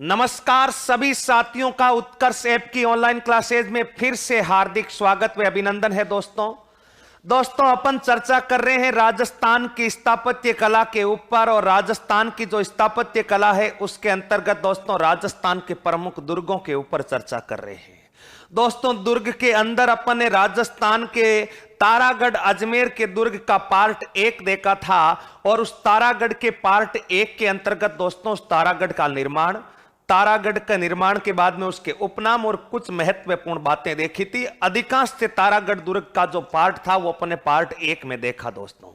नमस्कार सभी साथियों का उत्कर्ष ऐप की ऑनलाइन क्लासेज में फिर से हार्दिक स्वागत व अभिनंदन है। दोस्तों अपन चर्चा कर रहे हैं राजस्थान की स्थापत्य कला के ऊपर, और राजस्थान की जो स्थापत्य कला है उसके अंतर्गत दोस्तों राजस्थान के प्रमुख दुर्गों के ऊपर चर्चा कर रहे हैं। दोस्तों दुर्ग के अंदर अपन ने राजस्थान के तारागढ़ अजमेर के दुर्ग का पार्ट 1 देखा था, और उस तारागढ़ के पार्ट 1 के अंतर्गत दोस्तों उस तारागढ़ का निर्माण के बाद में उसके उपनाम और कुछ महत्वपूर्ण बातें देखी थी। अधिकांश से तारागढ़ दुर्ग का जो पार्ट था वो अपने पार्ट 1 में देखा दोस्तों।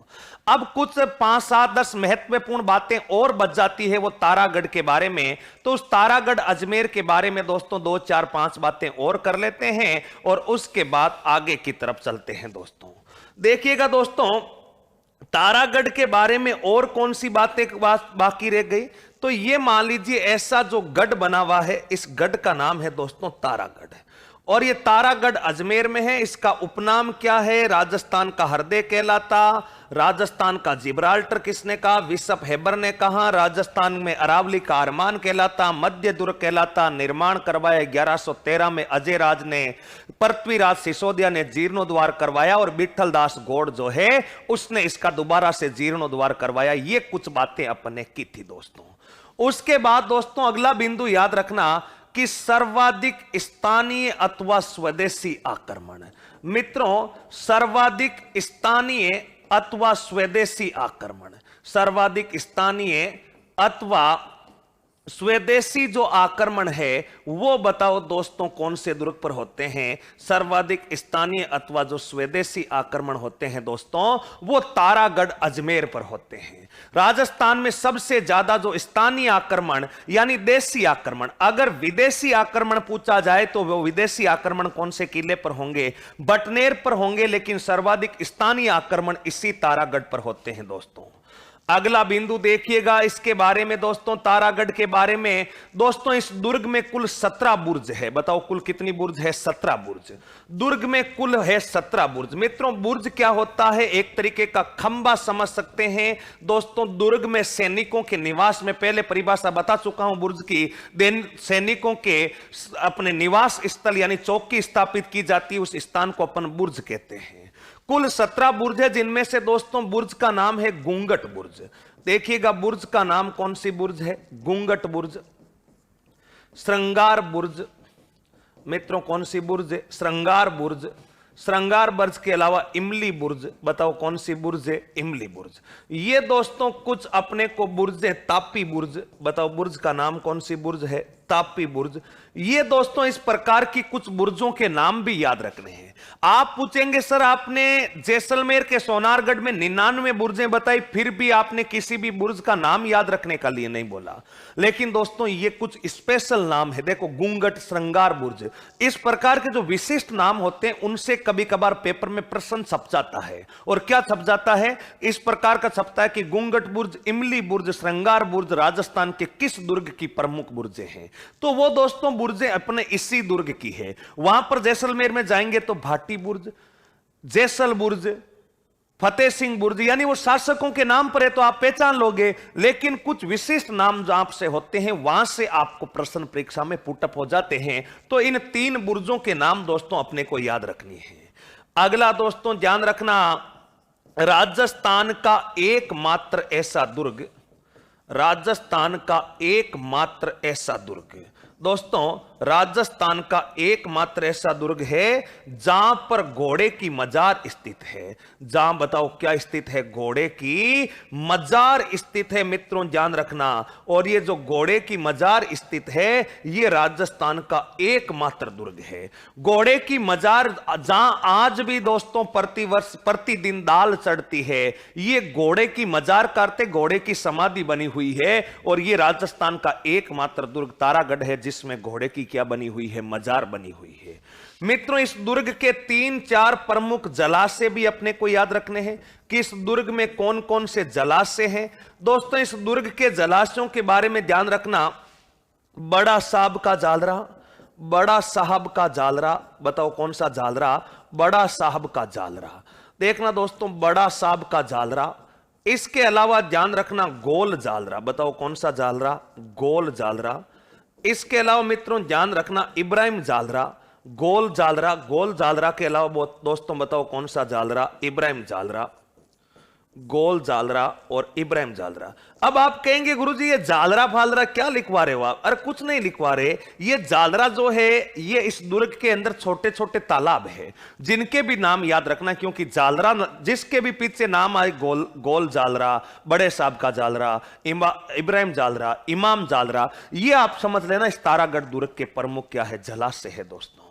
अब कुछ 5, 7, 10 महत्वपूर्ण बातें और बच जाती है वो तारागढ़ के बारे में। तो उस तारागढ़ अजमेर के बारे में दोस्तों 2, 4, 5 बातें और कर लेते हैं और उसके बाद आगे की तरफ चलते हैं। दोस्तों देखिएगा दोस्तों, तारागढ़ के बारे में और कौन सी बातें बाकी रह गई, तो ये मान लीजिए ऐसा जो गढ़ बना हुआ है, इस गढ़ का नाम है दोस्तों तारागढ़, और ये तारागढ़ अजमेर में है। इसका उपनाम क्या है? राजस्थान का हृदय कहलाता, राजस्थान का जिब्राल्टर किसने कहा? बिशप हेबर ने कहा। राजस्थान में अरावली का अरमान कहलाता, मध्य दुर्ग कहलाता। निर्माण करवाया 1113 में अजय राज ने, पृथ्वीराज सिसोदिया ने जीर्णोद्वार करवाया, और विठल दास गौड़ जो है उसने इसका दोबारा से जीर्णोद्वार करवाया। ये कुछ बातें अपन ने की थी दोस्तों। उसके बाद दोस्तों अगला बिंदु याद रखना कि सर्वाधिक स्थानीय अथवा स्वदेशी आक्रमण। मित्रों सर्वाधिक स्थानीय अथवा स्वदेशी आक्रमण, सर्वाधिक स्थानीय अथवा स्वदेशी जो आक्रमण है वो बताओ दोस्तों कौन से दुर्ग पर होते हैं? सर्वाधिक स्थानीय अथवा जो स्वदेशी आक्रमण होते हैं दोस्तों वो तारागढ़ अजमेर पर होते हैं। राजस्थान में सबसे ज्यादा जो स्थानीय आक्रमण यानी देशी आक्रमण, अगर विदेशी आक्रमण पूछा जाए तो वो विदेशी आक्रमण कौन से किले पर होंगे? बटनेर पर होंगे, लेकिन सर्वाधिक स्थानीय आक्रमण इसी तारागढ़ पर होते हैं दोस्तों। अगला बिंदु देखिएगा इसके बारे में दोस्तों, तारागढ़ के बारे में दोस्तों, इस दुर्ग में कुल 17 बुर्ज है। बताओ कुल कितनी बुर्ज है? 17 बुर्ज। दुर्ग में कुल है 17 बुर्ज। मित्रों बुर्ज क्या होता है? एक तरीके का खंबा समझ सकते हैं दोस्तों। दुर्ग में सैनिकों के निवास में, पहले परिभाषा बता चुका हूं बुर्ज की, सैनिकों के अपने निवास स्थल यानी चौकी स्थापित की जाती है, उस स्थान को अपन बुर्ज कहते हैं। कुल 17 बुर्ज है, जिनमें से दोस्तों बुर्ज का नाम है गुंगट बुर्ज। देखिएगा बुर्ज का नाम कौन सी बुर्ज है? गुंगट बुर्ज। श्रृंगार बुर्ज। मित्रों कौन सी बुर्ज है? श्रृंगार बुर्ज। श्रृंगार बुर्ज के अलावा इमली बुर्ज। बताओ कौन सी बुर्ज है? इमली बुर्ज। ये दोस्तों कुछ अपने को बुर्ज है। तापी बुर्ज। बताओ बुर्ज का नाम कौन सी बुर्ज है? तापी बुर्ज। ये दोस्तों इस प्रकार की कुछ बुर्जों के नाम भी याद रखने हैं। आप पूछेंगे सर आपने जैसलमेर के सोनारगढ़ में 99 बुर्जें बताई, फिर भी आपने किसी भी बुर्ज का नाम याद रखने का लिए नहीं बोला। लेकिन दोस्तों ये कुछ स्पेशल नाम है। देखो गुंगट, श्रृंगार बुर्ज, इस प्रकार के जो विशिष्ट नाम होते हैं उनसे कभी कभार पेपर में प्रश्न छप जाता है। और क्या छप जाता है? इस प्रकार का छपता है कि गुंगट बुर्ज, इमली बुर्ज, श्रृंगार बुर्ज राजस्थान के किस दुर्ग की प्रमुख बुर्जें हैं। तो वो दोस्तों बुर्जें अपने इसी दुर्ग की है। वहां पर जैसलमेर में जाएंगे तो भाटी बुर्ज, जैसल बुर्ज, फतेह सिंह बुर्ज, यानी वो शासकों के नाम पर है तो आप पहचान लोगे। लेकिन कुछ विशिष्ट नाम जो आपसे होते हैं वहां से आपको प्रश्न परीक्षा में पुटअप हो जाते हैं। तो इन 3 बुर्जों के नाम दोस्तों अपने को याद रखनी है। अगला दोस्तों ध्यान रखना, राजस्थान का एकमात्र ऐसा दुर्ग, राजस्थान का एकमात्र ऐसा दुर्ग दोस्तों, राजस्थान का एकमात्र ऐसा दुर्ग है जहां पर घोड़े की मजार स्थित है। जहां बताओ क्या स्थित है? घोड़े की मजार स्थित है। मित्रों ध्यान रखना, और ये जो घोड़े की मजार स्थित है ये राजस्थान का एकमात्र दुर्ग है। घोड़े की मजार जहां आज भी दोस्तों प्रतिवर्ष प्रतिदिन दाल चढ़ती है, ये घोड़े की मजार करते घोड़े की समाधि बनी हुई है। और ये राजस्थान का एकमात्र दुर्ग तारागढ़ है जिसमें घोड़े की क्या बनी हुई है? मजार बनी हुई है। मित्रों इस दुर्ग के 3-4 प्रमुख जलाशय भी अपने को याद रखने हैं कि इस दुर्ग में कौन कौन से जलाशय हैं। दोस्तों इस दुर्ग के जलाशयों के बारे में ध्यान रखना, बड़ा साहब का जालरा, बड़ा साहब का जालरा। बताओ कौन सा जालरा? बड़ा साहब का जालरा। देखना दोस्तों बड़ा साहब का जालरा। इसके अलावा ध्यान रखना गोल जालरा। बताओ कौन सा जालरा? गोल जालरा। इसके अलावा मित्रों ध्यान रखना इब्राहिम जालरा, गोल जालरा, गोल जालरा के अलावा दोस्तों बताओ कौन सा जालरा, इब्राहिम जालरा, गोल जालरा और इब्राहिम जालरा। अब आप कहेंगे गुरुजी ये जालरा फालरा क्या लिखवा रहे हो आप? अरे कुछ नहीं लिखवा रहे, ये जालरा जो है ये इस दुर्ग के अंदर छोटे छोटे तालाब है जिनके भी नाम याद रखना, क्योंकि जालरा जिसके भी पीछे नाम आए, गोल जालरा, बड़े साहब का जालरा, इब्राहिम जालरा, इमाम जालरा, ये आप समझ लेना इस तारागढ़ दुर्ग के प्रमुख क्या है, जला से है दोस्तों।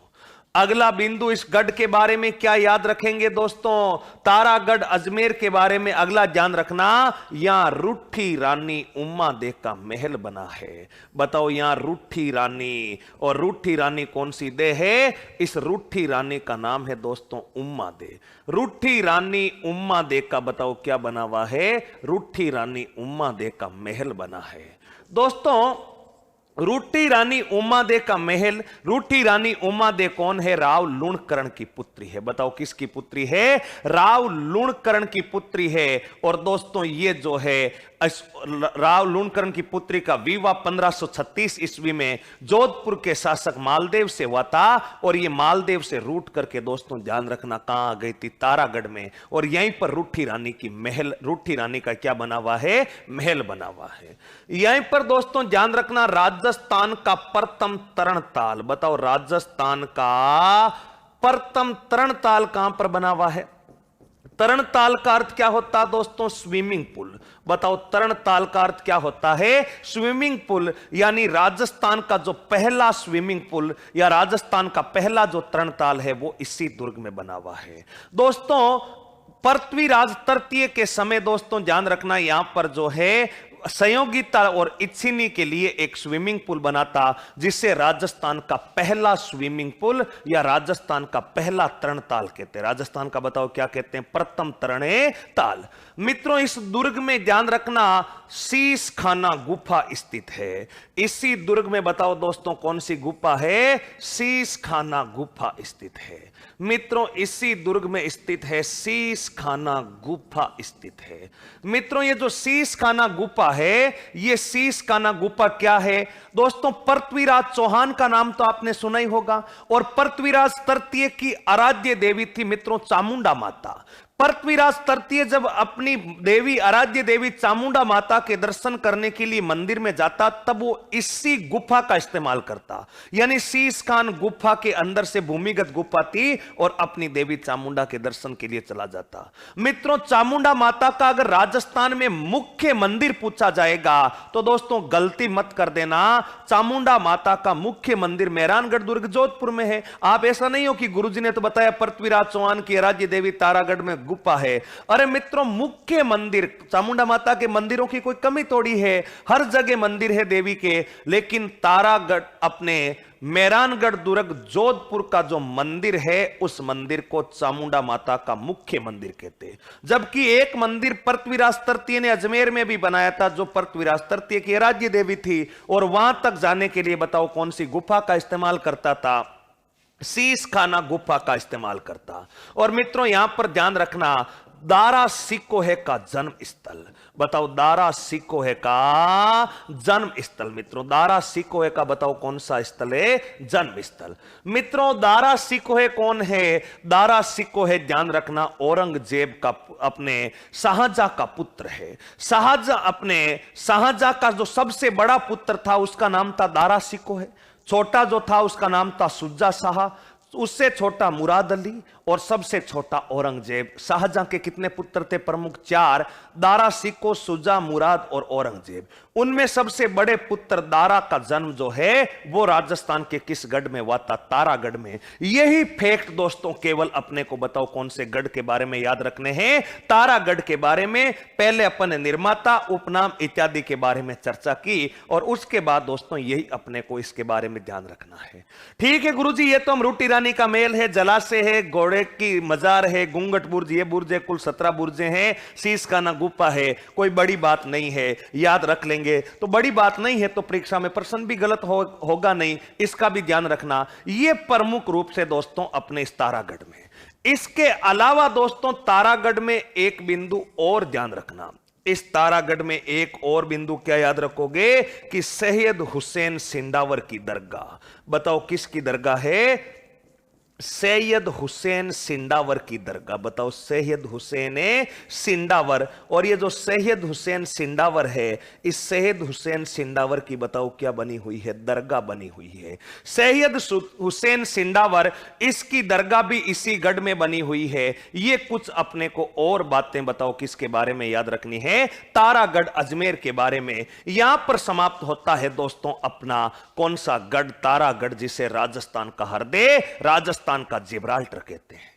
अगला बिंदु इस गढ़ के बारे में क्या याद रखेंगे दोस्तों, तारागढ़ अजमेर के बारे में अगला ध्यान रखना, यहां रूठी रानी उम्मा दे का महल बना है। बताओ यहां रूठी रानी, और रूठी रानी कौन सी दे है? इस रूठी रानी का नाम है दोस्तों उम्मा दे। रूठी रानी उम्मा दे का बताओ क्या बना हुआ है? रूठी रानी उम्मा दे का महल बना है दोस्तों। रूठी रानी उमा दे का महल, रूठी रानी उमा दे कौन है? राव लूणकरण की पुत्री है। बताओ किसकी पुत्री है? राव लूणकरण की पुत्री है। और दोस्तों ये जो है राव लूणकरण की पुत्री का विवाह 1536 ईस्वी में जोधपुर के शासक मालदेव से हुआ था, और ये मालदेव से रूट करके दोस्तों ध्यान रखना कहां आ गई थी? तारागढ़ में। और यहीं पर रूठी रानी की महल, रूठी रानी का क्या बना हुआ है? महल बना हुआ है। यहीं पर दोस्तों ध्यान रखना राजस्थान का प्रथम तरणताल। बताओ राजस्थान का प्रथम तरणताल कहां पर बना हुआ है? तरणताल का अर्थ क्या होता है दोस्तों? Swimming pool. बताओ तरणताल का अर्थ क्या होता है? Swimming pool. यानी राजस्थान का जो पहला स्विमिंग पूल या राजस्थान का पहला जो तरणताल है वो इसी दुर्ग में बना हुआ है दोस्तों। पृथ्वीराज तृतीय के समय दोस्तों ध्यान रखना यहां पर जो है संयोगिता और इच्छिनी के लिए एक स्विमिंग पूल बना था, जिसे राजस्थान का पहला स्विमिंग पूल या राजस्थान का पहला तरणताल कहते हैं। राजस्थान का बताओ क्या कहते हैं? प्रथम तरणे ताल। मित्रों इस दुर्ग में ध्यान रखना शीश खाना गुफा स्थित है। इसी दुर्ग में बताओ दोस्तों कौन सी गुफा है? शीश खाना गुफा स्थित है। मित्रों इसी दुर्ग में स्थित है शीश खाना गुफा स्थित है। मित्रों ये जो शीश खाना गुफा है, ये शीश खाना गुफा क्या है दोस्तों? पृथ्वीराज चौहान का नाम तो आपने सुना ही होगा, और पृथ्वीराज तृतीय की आराध्य देवी थी मित्रों चामुंडा माता। पृथ्वीराज तृतीय जब अपनी देवी आराध्य देवी चामुंडा माता के दर्शन करने के लिए मंदिर में जाता, तब वो इसी गुफा का इस्तेमाल करता। यानी शीश खान गुफा के अंदर से भूमिगत गुफा थी और अपनी देवी चामुंडा के दर्शन के लिए चला जाता। मित्रों चामुंडा माता का अगर राजस्थान में मुख्य मंदिर पूछा जाएगा तो दोस्तों गलती मत कर देना, चामुंडा माता का मुख्य मंदिर मेहरानगढ़ दुर्ग जोधपुर में है। आप ऐसा नहीं हो कि गुरुजी ने तो बताया पृथ्वीराज चौहान की आराध्य देवी तारागढ़ में गुफा है। अरे मित्रों मुख्य मंदिर चामुंडा माता के मंदिरों की कोई कमी थोड़ी है, हर जगह मंदिर है देवी के, लेकिन तारागढ़ अपने मेहरानगढ़ दुर्ग जोधपुर का जो मंदिर है उस मंदिर को चामुंडा माता का मुख्य मंदिर कहते हैं। जबकि एक मंदिर पृथ्वीराज तृतीय ने अजमेर में भी बनाया था, जो पृथ्वीराज तृतीय की आराध्य देवी थी, और वहां तक जाने के लिए बताओ कौन सी गुफा का इस्तेमाल करता था? शीश खाना गुफा का इस्तेमाल करता। और मित्रों यहां पर ध्यान रखना दारा सिकोहे का जन्म स्थल। बताओ दारा सिकोहे का जन्म स्थल। मित्रों दारा सिकोहे का बताओ कौन सा स्थल है? जन्म स्थल। मित्रों दारा सिकोहे कौन है? दारा सिकोहे ध्यान रखना औरंगजेब का अपने शाहजहां का पुत्र है। शाहजहां का जो सबसे बड़ा पुत्र था उसका नाम था दारा सिकोहे, छोटा जो था उसका नाम था शुजा शाह, उससे छोटा मुराद अली, और सबसे छोटा औरंगजेब। शाहजहां के कितने पुत्र थे प्रमुख? 4, दारा सिको, शुजा, मुराद और औरंगजेब। उनमें सबसे बड़े पुत्र दारा का जन्म जो है वो राजस्थान के किस गढ़ में हुआ था? तारागढ़ में। यही फैक्ट दोस्तों केवल अपने को बताओ कौन से गढ़ के बारे में याद रखने हैं? तारागढ़ के बारे में। पहले अपन ने निर्माता, उपनाम इत्यादि के बारे में चर्चा की, और उसके बाद दोस्तों यही अपने को इसके बारे में ध्यान रखना है। ठीक है गुरुजी, ये तो हम रूठी रानी का मेल है, जलाशय है, घोड़े की मजार है, गुंगट बुर्ज, ये बुर्ज है, कुल 17 बुर्जें हैं, शीश खाना गुफा है। कोई बड़ी बात नहीं है, याद रख लेंगे तो बड़ी बात नहीं है, तो परीक्षा में प्रश्न भी गलत होगा नहीं, इसका भी ध्यान रखना। ये प्रमुख रूप से दोस्तों अपने इस तारागढ़ में। इसके अलावा दोस्तों तारागढ़ में एक बिंदु और ध्यान रखना, इस तारागढ़ में एक और बिंदु क्या याद रखोगे कि सैयद हुसैन सिंडावर की दरगाह। बताओ किसकी दरगाह है? सैयद हुसैन सिंडावर की दरगाह। बताओ सैयद हुसैन सिंडावर। और ये जो सैयद हुसैन सिंडावर है, इस सैयद हुसैन सिंडावर की बताओ क्या बनी हुई है? दरगाह बनी हुई है। सैयद हुसैन सिंडावर, इसकी दरगाह भी इसी गढ़ में बनी हुई है। ये कुछ अपने को और बातें बताओ किसके बारे में याद रखनी है? तारागढ़ अजमेर के बारे में। यहां पर समाप्त होता है दोस्तों अपना कौन सा गढ़? तारागढ़, जिसे राजस्थान का हृदय, राजस्थान का जिब्राल्टर कहते हैं।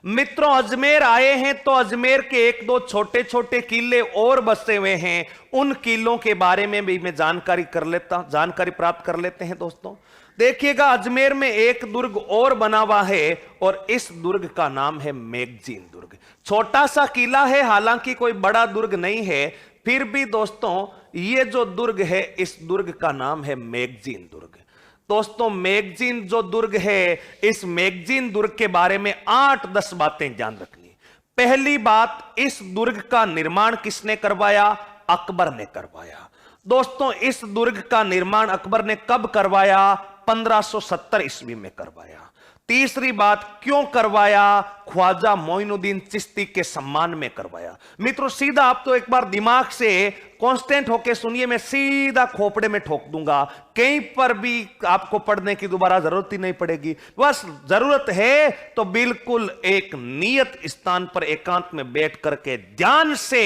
मित्रों, अजमेर आए हैं तो अजमेर के एक दो छोटे छोटे किले और बसे हुए हैं, उन किलों के बारे में भी मैं जानकारी प्राप्त कर लेते हैं दोस्तों। देखिएगा, अजमेर में एक दुर्ग और बना हुआ है और इस दुर्ग का नाम है मैगजीन दुर्ग। छोटा सा किला है, हालांकि कोई बड़ा दुर्ग नहीं है, फिर भी दोस्तों ये जो दुर्ग है, इस दुर्ग का नाम है मैगजीन दुर्ग। दोस्तों, मैगजीन जो दुर्ग है, इस मैगजीन दुर्ग के बारे में 8-10 बातें ध्यान रखनी। पहली बात, इस दुर्ग का निर्माण किसने करवाया? अकबर ने करवाया। दोस्तों, इस दुर्ग का निर्माण अकबर ने कब करवाया? 1570 ईस्वी में करवाया। तीसरी बात, क्यों करवाया? ख्वाजा मोइनुद्दीन चिश्ती के सम्मान में करवाया। मित्रों, सीधा आप तो एक बार दिमाग से कांस्टेंट होके सुनिए, मैं सीधा खोपड़े में ठोक दूंगा, कहीं पर भी आपको पढ़ने की दोबारा जरूरत ही नहीं पड़ेगी। बस जरूरत है तो बिल्कुल एक नियत स्थान पर एकांत में बैठ करके ध्यान से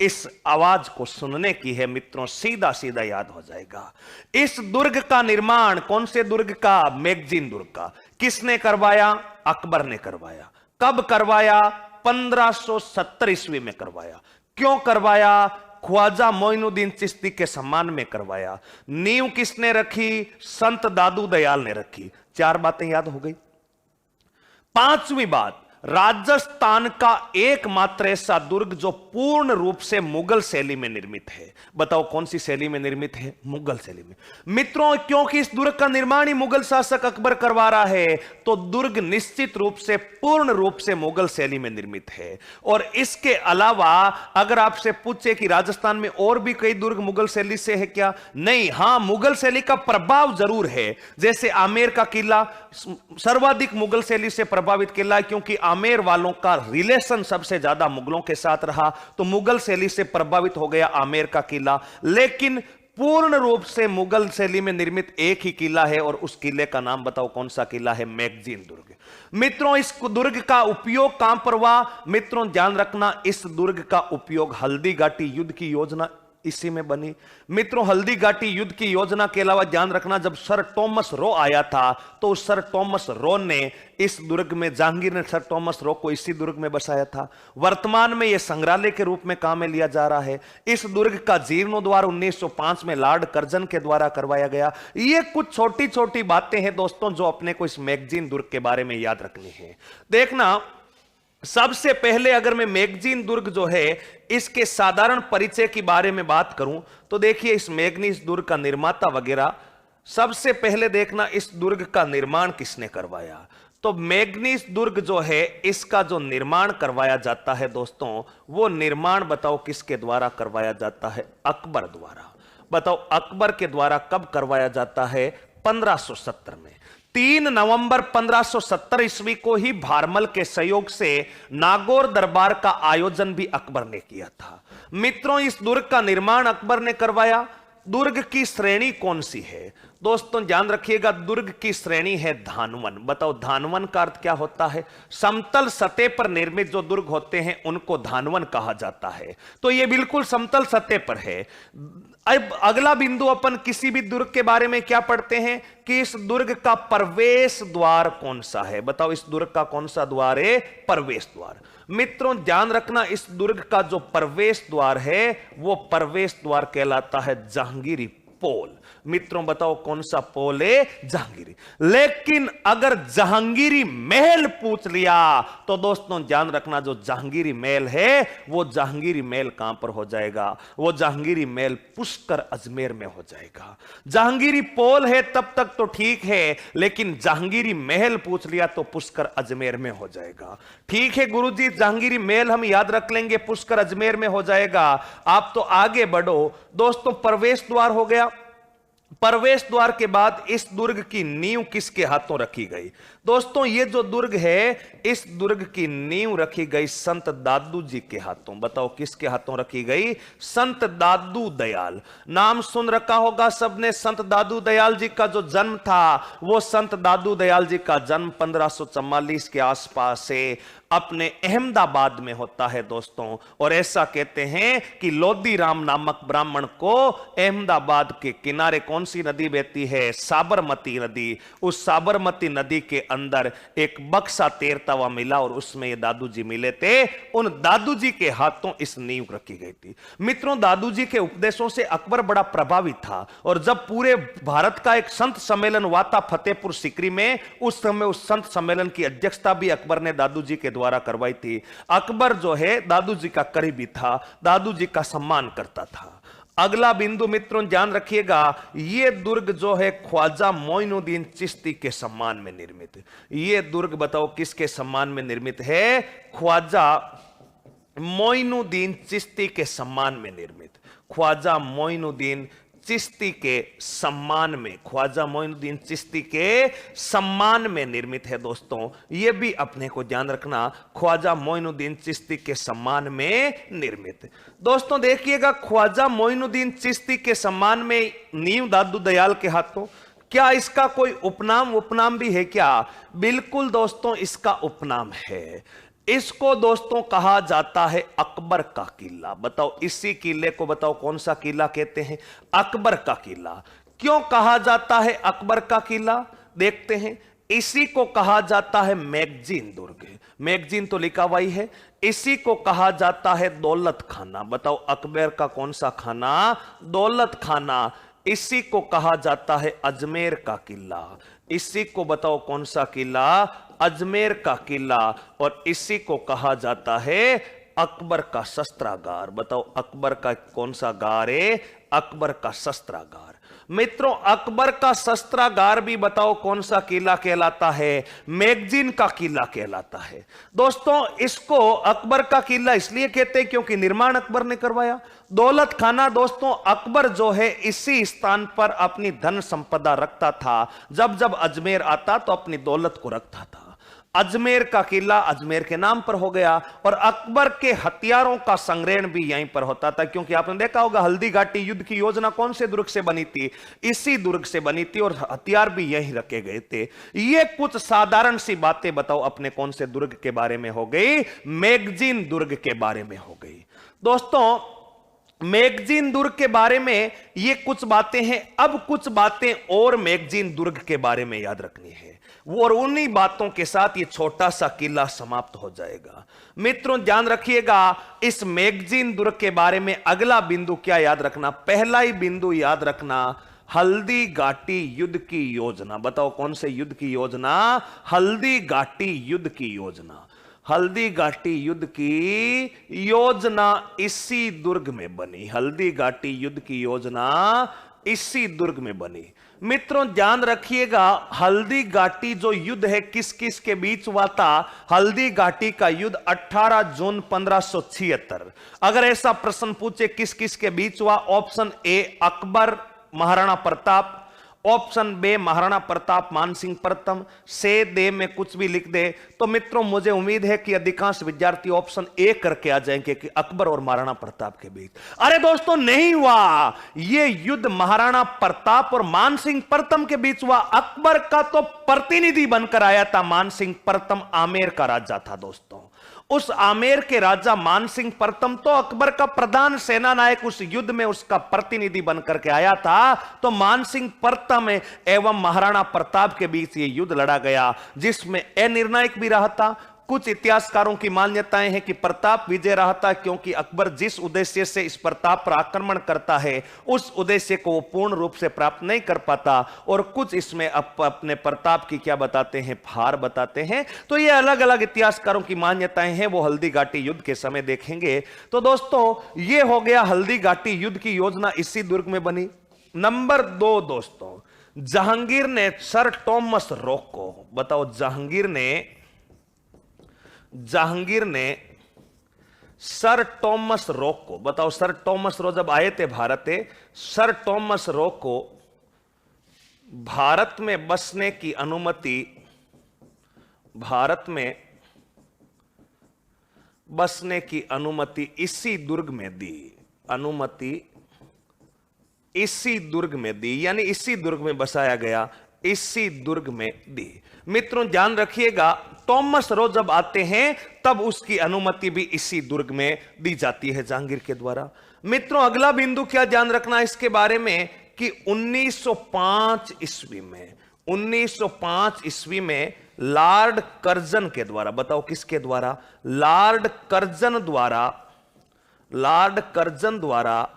इस आवाज को सुनने की है। मित्रों, सीधा सीधा याद हो जाएगा। इस दुर्ग का निर्माण, कौन से दुर्ग का? मैगजीन दुर्ग का। किसने करवाया? अकबर ने करवाया। कब करवाया? 1570 ईस्वी में करवाया। क्यों करवाया? ख्वाजा मोइनुद्दीन चिश्ती के सम्मान में करवाया। नींव किसने रखी? संत दादू दयाल ने रखी। 4 बातें याद हो गई। 5वीं बात, राजस्थान का एकमात्र ऐसा दुर्ग जो पूर्ण रूप से मुगल शैली में निर्मित है। बताओ कौन सी शैली में निर्मित है? मुगल शैली में। मित्रों, क्योंकि इस दुर्ग का निर्माण ही मुगल शासक अकबर करवा रहा है, तो दुर्ग निश्चित रूप से पूर्ण रूप से मुगल शैली में निर्मित है। और इसके अलावा अगर आपसे पूछे कि राजस्थान में और भी कई दुर्ग मुगल शैली से है क्या? नहीं। हां, मुगल शैली का प्रभाव जरूर है। जैसे आमेर का किला सर्वाधिक मुगल शैली से प्रभावित किला है, क्योंकि आमेर वालों का रिलेशन सबसे ज्यादा मुगलों के साथ रहा, तो मुगल शैली से प्रभावित हो गया आमेर का किला। लेकिन पूर्ण रूप से मुगल शैली में निर्मित एक ही किला है, और उस किले का नाम बताओ कौन सा किला है? मैगजीन दुर्ग। मित्रों, इस दुर्ग का उपयोग कहां पर हुआ? मित्रों, ध्यान रखना, इस दुर्ग का उपयोग हल्दी घाटी युद्ध की योजना इसी में बनी। मित्रों, हल्दी घाटी युद्ध की योजना के अलावा ध्यान रखना, जब सर टॉमस रो आया था, तो सर टॉमस रो ने इस दुर्ग में, जहांगीर ने सर टॉमस रो को इसी दुर्ग में बसाया था। वर्तमान में यह संग्रहालय के रूप में काम में लिया जा रहा है। इस दुर्ग का जीर्णोद्धार 1905 में लॉर्ड कर्जन के द्वारा करवाया गया। ये कुछ छोटी छोटी बातें हैं दोस्तों, जो अपने को इस मैगजीन दुर्ग के बारे में याद रखनी है। देखना, सबसे पहले अगर मैं मैगजीन दुर्ग जो है इसके साधारण परिचय के बारे में बात करूं, तो देखिए इस मैगनीज दुर्ग का निर्माता वगैरह। सबसे पहले देखना, इस दुर्ग का निर्माण किसने करवाया? तो मैगनीज दुर्ग जो है, इसका जो निर्माण करवाया जाता है दोस्तों, वो निर्माण बताओ किसके द्वारा करवाया जाता है? अकबर द्वारा। बताओ अकबर के द्वारा कब करवाया जाता है? 1570 में। 3 नवंबर 1570 ईस्वी को ही भारमल के सहयोग से नागौर दरबार का आयोजन भी अकबर ने किया था। मित्रों, इस दुर्ग का निर्माण अकबर ने करवाया। दुर्ग की श्रेणी कौन सी है? दोस्तों ध्यान रखिएगा, दुर्ग की श्रेणी है धानवन। बताओ धानवन का अर्थ क्या होता है? समतल सतह पर निर्मित जो दुर्ग होते हैं उनको धानवन कहा जाता है। तो यह बिल्कुल समतल सतह पर है। अब अगला बिंदु, अपन किसी भी दुर्ग के बारे में क्या पढ़ते हैं कि इस दुर्ग का प्रवेश द्वार कौन सा है? बताओ इस दुर्ग का कौन सा द्वार है? प्रवेश द्वार। मित्रों ध्यान रखना, इस दुर्ग का जो प्रवेश द्वार है वो प्रवेश द्वार कहलाता है जहांगीरी पोल। मित्रों बताओ कौन सा पोल है? जहांगीरी। लेकिन अगर जहांगीरी महल पूछ लिया तो दोस्तों ध्यान रखना, जो जहांगीरी महल है वो जहांगीरी महल कहां पर हो जाएगा? वो जहांगीरी महल पुष्कर अजमेर में हो जाएगा। जहांगीरी पोल है तब तक तो ठीक है, लेकिन जहांगीरी महल पूछ लिया तो पुष्कर अजमेर में हो जाएगा। ठीक है गुरुजी, जहांगीरी महल हम याद रख लेंगे, पुष्कर अजमेर में हो जाएगा। आप तो आगे बढ़ो दोस्तों। प्रवेश द्वार हो गया। प्रवेश द्वार के बाद इस दुर्ग की नींव किसके हाथों रखी गई? दोस्तों ये जो दुर्ग है, इस दुर्ग की नींव रखी गई संत दादू जी के हाथों। बताओ किसके हाथों रखी गई? संत दादू दयाल। नाम सुन रखा होगा सबने, संत दादू दयाल जी का जो जन्म था, वो संत दादू दयाल जी का जन्म 1544 के आसपास से अपने अहमदाबाद में होता है दोस्तों। और ऐसा कहते हैं कि लोधी राम नामक ब्राह्मण को अहमदाबाद के किनारे कौन सी नदी बहती है? साबरमती नदी। उस साबरमती नदी के अंदर एक बक्सा तैरता हुआ मिला और उसमें ये दादू जी मिले थे। उन दादू जी के हाथों इस नींव रखी गई थी। मित्रों दादू जी के उपदेशों से अकबर बड़ा प्रभावित था, और जब पूरे भारत का एक संत सम्मेलन हुआ था फतेहपुर सीकरी में, उस समय उस संत सम्मेलन की अध्यक्षता भी अकबर ने दादू जी के द्वारा करवाई थी। अकबर जो है दादू जी का करीबी था, दादू जी का सम्मान करता था। अगला बिंदु मित्रों ध्यान रखिएगा, यह दुर्ग जो है ख्वाजा मोइनुद्दीन चिश्ती के सम्मान में निर्मित। यह दुर्ग बताओ किसके सम्मान में निर्मित है? ख्वाजा मोइनुद्दीन चिश्ती के सम्मान में निर्मित। ख्वाजा मोइनुद्दीन चिश्ती के सम्मान में, ख्वाजा मोइनुद्दीन चिश्ती के सम्मान में निर्मित है दोस्तों। यह भी अपने को ध्यान रखना, ख्वाजा मोइनुद्दीन चिश्ती के सम्मान में निर्मित। दोस्तों देखिएगा, ख्वाजा मोइनुद्दीन चिश्ती के सम्मान में नींव दादू दयाल के हाथों। क्या इसका कोई उपनाम भी है क्या? बिल्कुल दोस्तों, इसका उपनाम है। इसको दोस्तों कहा जाता है अकबर का किला। बताओ इसी किले को बताओ कौन सा किला कहते हैं? अकबर का किला। क्यों कहा जाता है अकबर का किला? देखते हैं। इसी को कहा जाता है मैगजीन दुर्ग। मैगजीन तो लिखा हुआ ही है। इसी को कहा जाता है दौलत खाना। बताओ अकबर का कौन सा खाना? दौलत खाना। इसी को कहा जाता है अजमेर का किला। इसी को बताओ कौन सा किला? अजमेर का किला। और इसी को कहा जाता है अकबर का शस्त्रागार। बताओ अकबर का कौन सा गार है? अकबर का शस्त्रागार। मित्रों अकबर का शस्त्रागार भी बताओ कौन सा किला कहलाता है? मैगजीन का किला कहलाता है। दोस्तों इसको अकबर का किला इसलिए कहते हैं क्योंकि निर्माण अकबर ने करवाया। दौलत खाना दोस्तों अकबर जो है इसी स्थान पर अपनी धन संपदा रखता था। जब जब अजमेर आता तो अपनी दौलत को रखता था। अजमेर का किला अजमेर के नाम पर हो गया। और अकबर के हथियारों का संग्रहण भी यहीं पर होता था, क्योंकि आपने देखा होगा हल्दी घाटी युद्ध की योजना कौन से दुर्ग से बनी थी? इसी दुर्ग से बनी थी, और हथियार भी यहीं रखे गए थे। ये कुछ साधारण सी बातें बताओ अपने कौन से दुर्ग के बारे में हो गई? मैगजीन दुर्ग के बारे में हो गई। दोस्तों मैगजीन दुर्ग के बारे में ये कुछ बातें हैं। अब कुछ बातें और मैगजीन दुर्ग के बारे में याद रखनी है, और उन्हीं बातों के साथ ये छोटा सा किला समाप्त हो जाएगा। मित्रों ध्यान रखिएगा, इस मैगजीन दुर्ग के बारे में अगला बिंदु क्या याद रखना? पहला ही बिंदु याद रखना, हल्दी घाटी युद्ध की योजना। बताओ कौन से युद्ध की योजना? हल्दी घाटी युद्ध की योजना। हल्दी घाटी युद्ध की योजना इसी दुर्ग में बनी। हल्दी घाटी युद्ध की योजना इसी दुर्ग में बनी। मित्रों ध्यान रखिएगा, हल्दी घाटी जो युद्ध है किस किस के बीच हुआ था? हल्दी घाटी का युद्ध 18 जून 1576। अगर ऐसा प्रश्न पूछे किस किस के बीच हुआ? Option A Akbar Maharana Pratap, option बे महाराणा प्रताप मानसिंह प्रथम, से दे में कुछ भी लिख दे तो मित्रों मुझे उम्मीद है कि अधिकांश विद्यार्थी ऑप्शन ए करके आ जाएंगे कि अकबर और महाराणा प्रताप के बीच। अरे दोस्तों नहीं हुआ, यह युद्ध महाराणा प्रताप और मानसिंह प्रथम के बीच हुआ। अकबर का तो प्रतिनिधि बनकर आया था मानसिंह प्रथम, आमेर का राजा था दोस्तों। उस आमेर के राजा मानसिंह प्रथम तो अकबर का प्रधान सेना नायक उस युद्ध में उसका प्रतिनिधि बनकर के आया था। तो मानसिंह प्रथम एवं महाराणा प्रताप के बीच यह युद्ध लड़ा गया, जिसमें अनिर्णायक भी रहा था, कुछ इतिहासकारों की मान्यताएं हैं कि प्रताप विजय रहा था, क्योंकि अकबर जिस उद्देश्य से इस प्रताप पर आक्रमण करता है उस उद्देश्य को वो पूर्ण रूप से प्राप्त नहीं कर पाता, और कुछ इसमें अपने प्रताप की क्या बताते हैं, हार बताते हैं। तो ये अलग अलग इतिहासकारों की मान्यताएं हैं, वो हल्दी घाटी युद्ध के समय देखेंगे। तो दोस्तों ये हो गया हल्दी घाटी युद्ध की योजना इसी दुर्ग में बनी। नंबर 2 दोस्तों, जहांगीर ने सर टॉमस रॉक को, बताओ जहांगीर ने सर टॉमस रॉक को, बताओ सर टॉमस रॉक जब आए थे भारत, सर टॉमस रॉक को भारत में बसने की अनुमति, भारत में बसने की अनुमति इसी दुर्ग में दी, अनुमति इसी दुर्ग में दी, यानी इसी दुर्ग में बसाया गया, इसी दुर्ग में दी। मित्रों ध्यान रखिएगा, टॉमस रो जब आते हैं तब उसकी अनुमति भी इसी दुर्ग में दी जाती है जहांगीर के द्वारा। मित्रों अगला बिंदु क्या ध्यान रखना इसके बारे में कि 1905 ईस्वी में, 1905 ईस्वी में लॉर्ड कर्जन के द्वारा, बताओ किसके द्वारा, लॉर्ड कर्जन द्वारा, लॉर्ड कर्जन द्वारा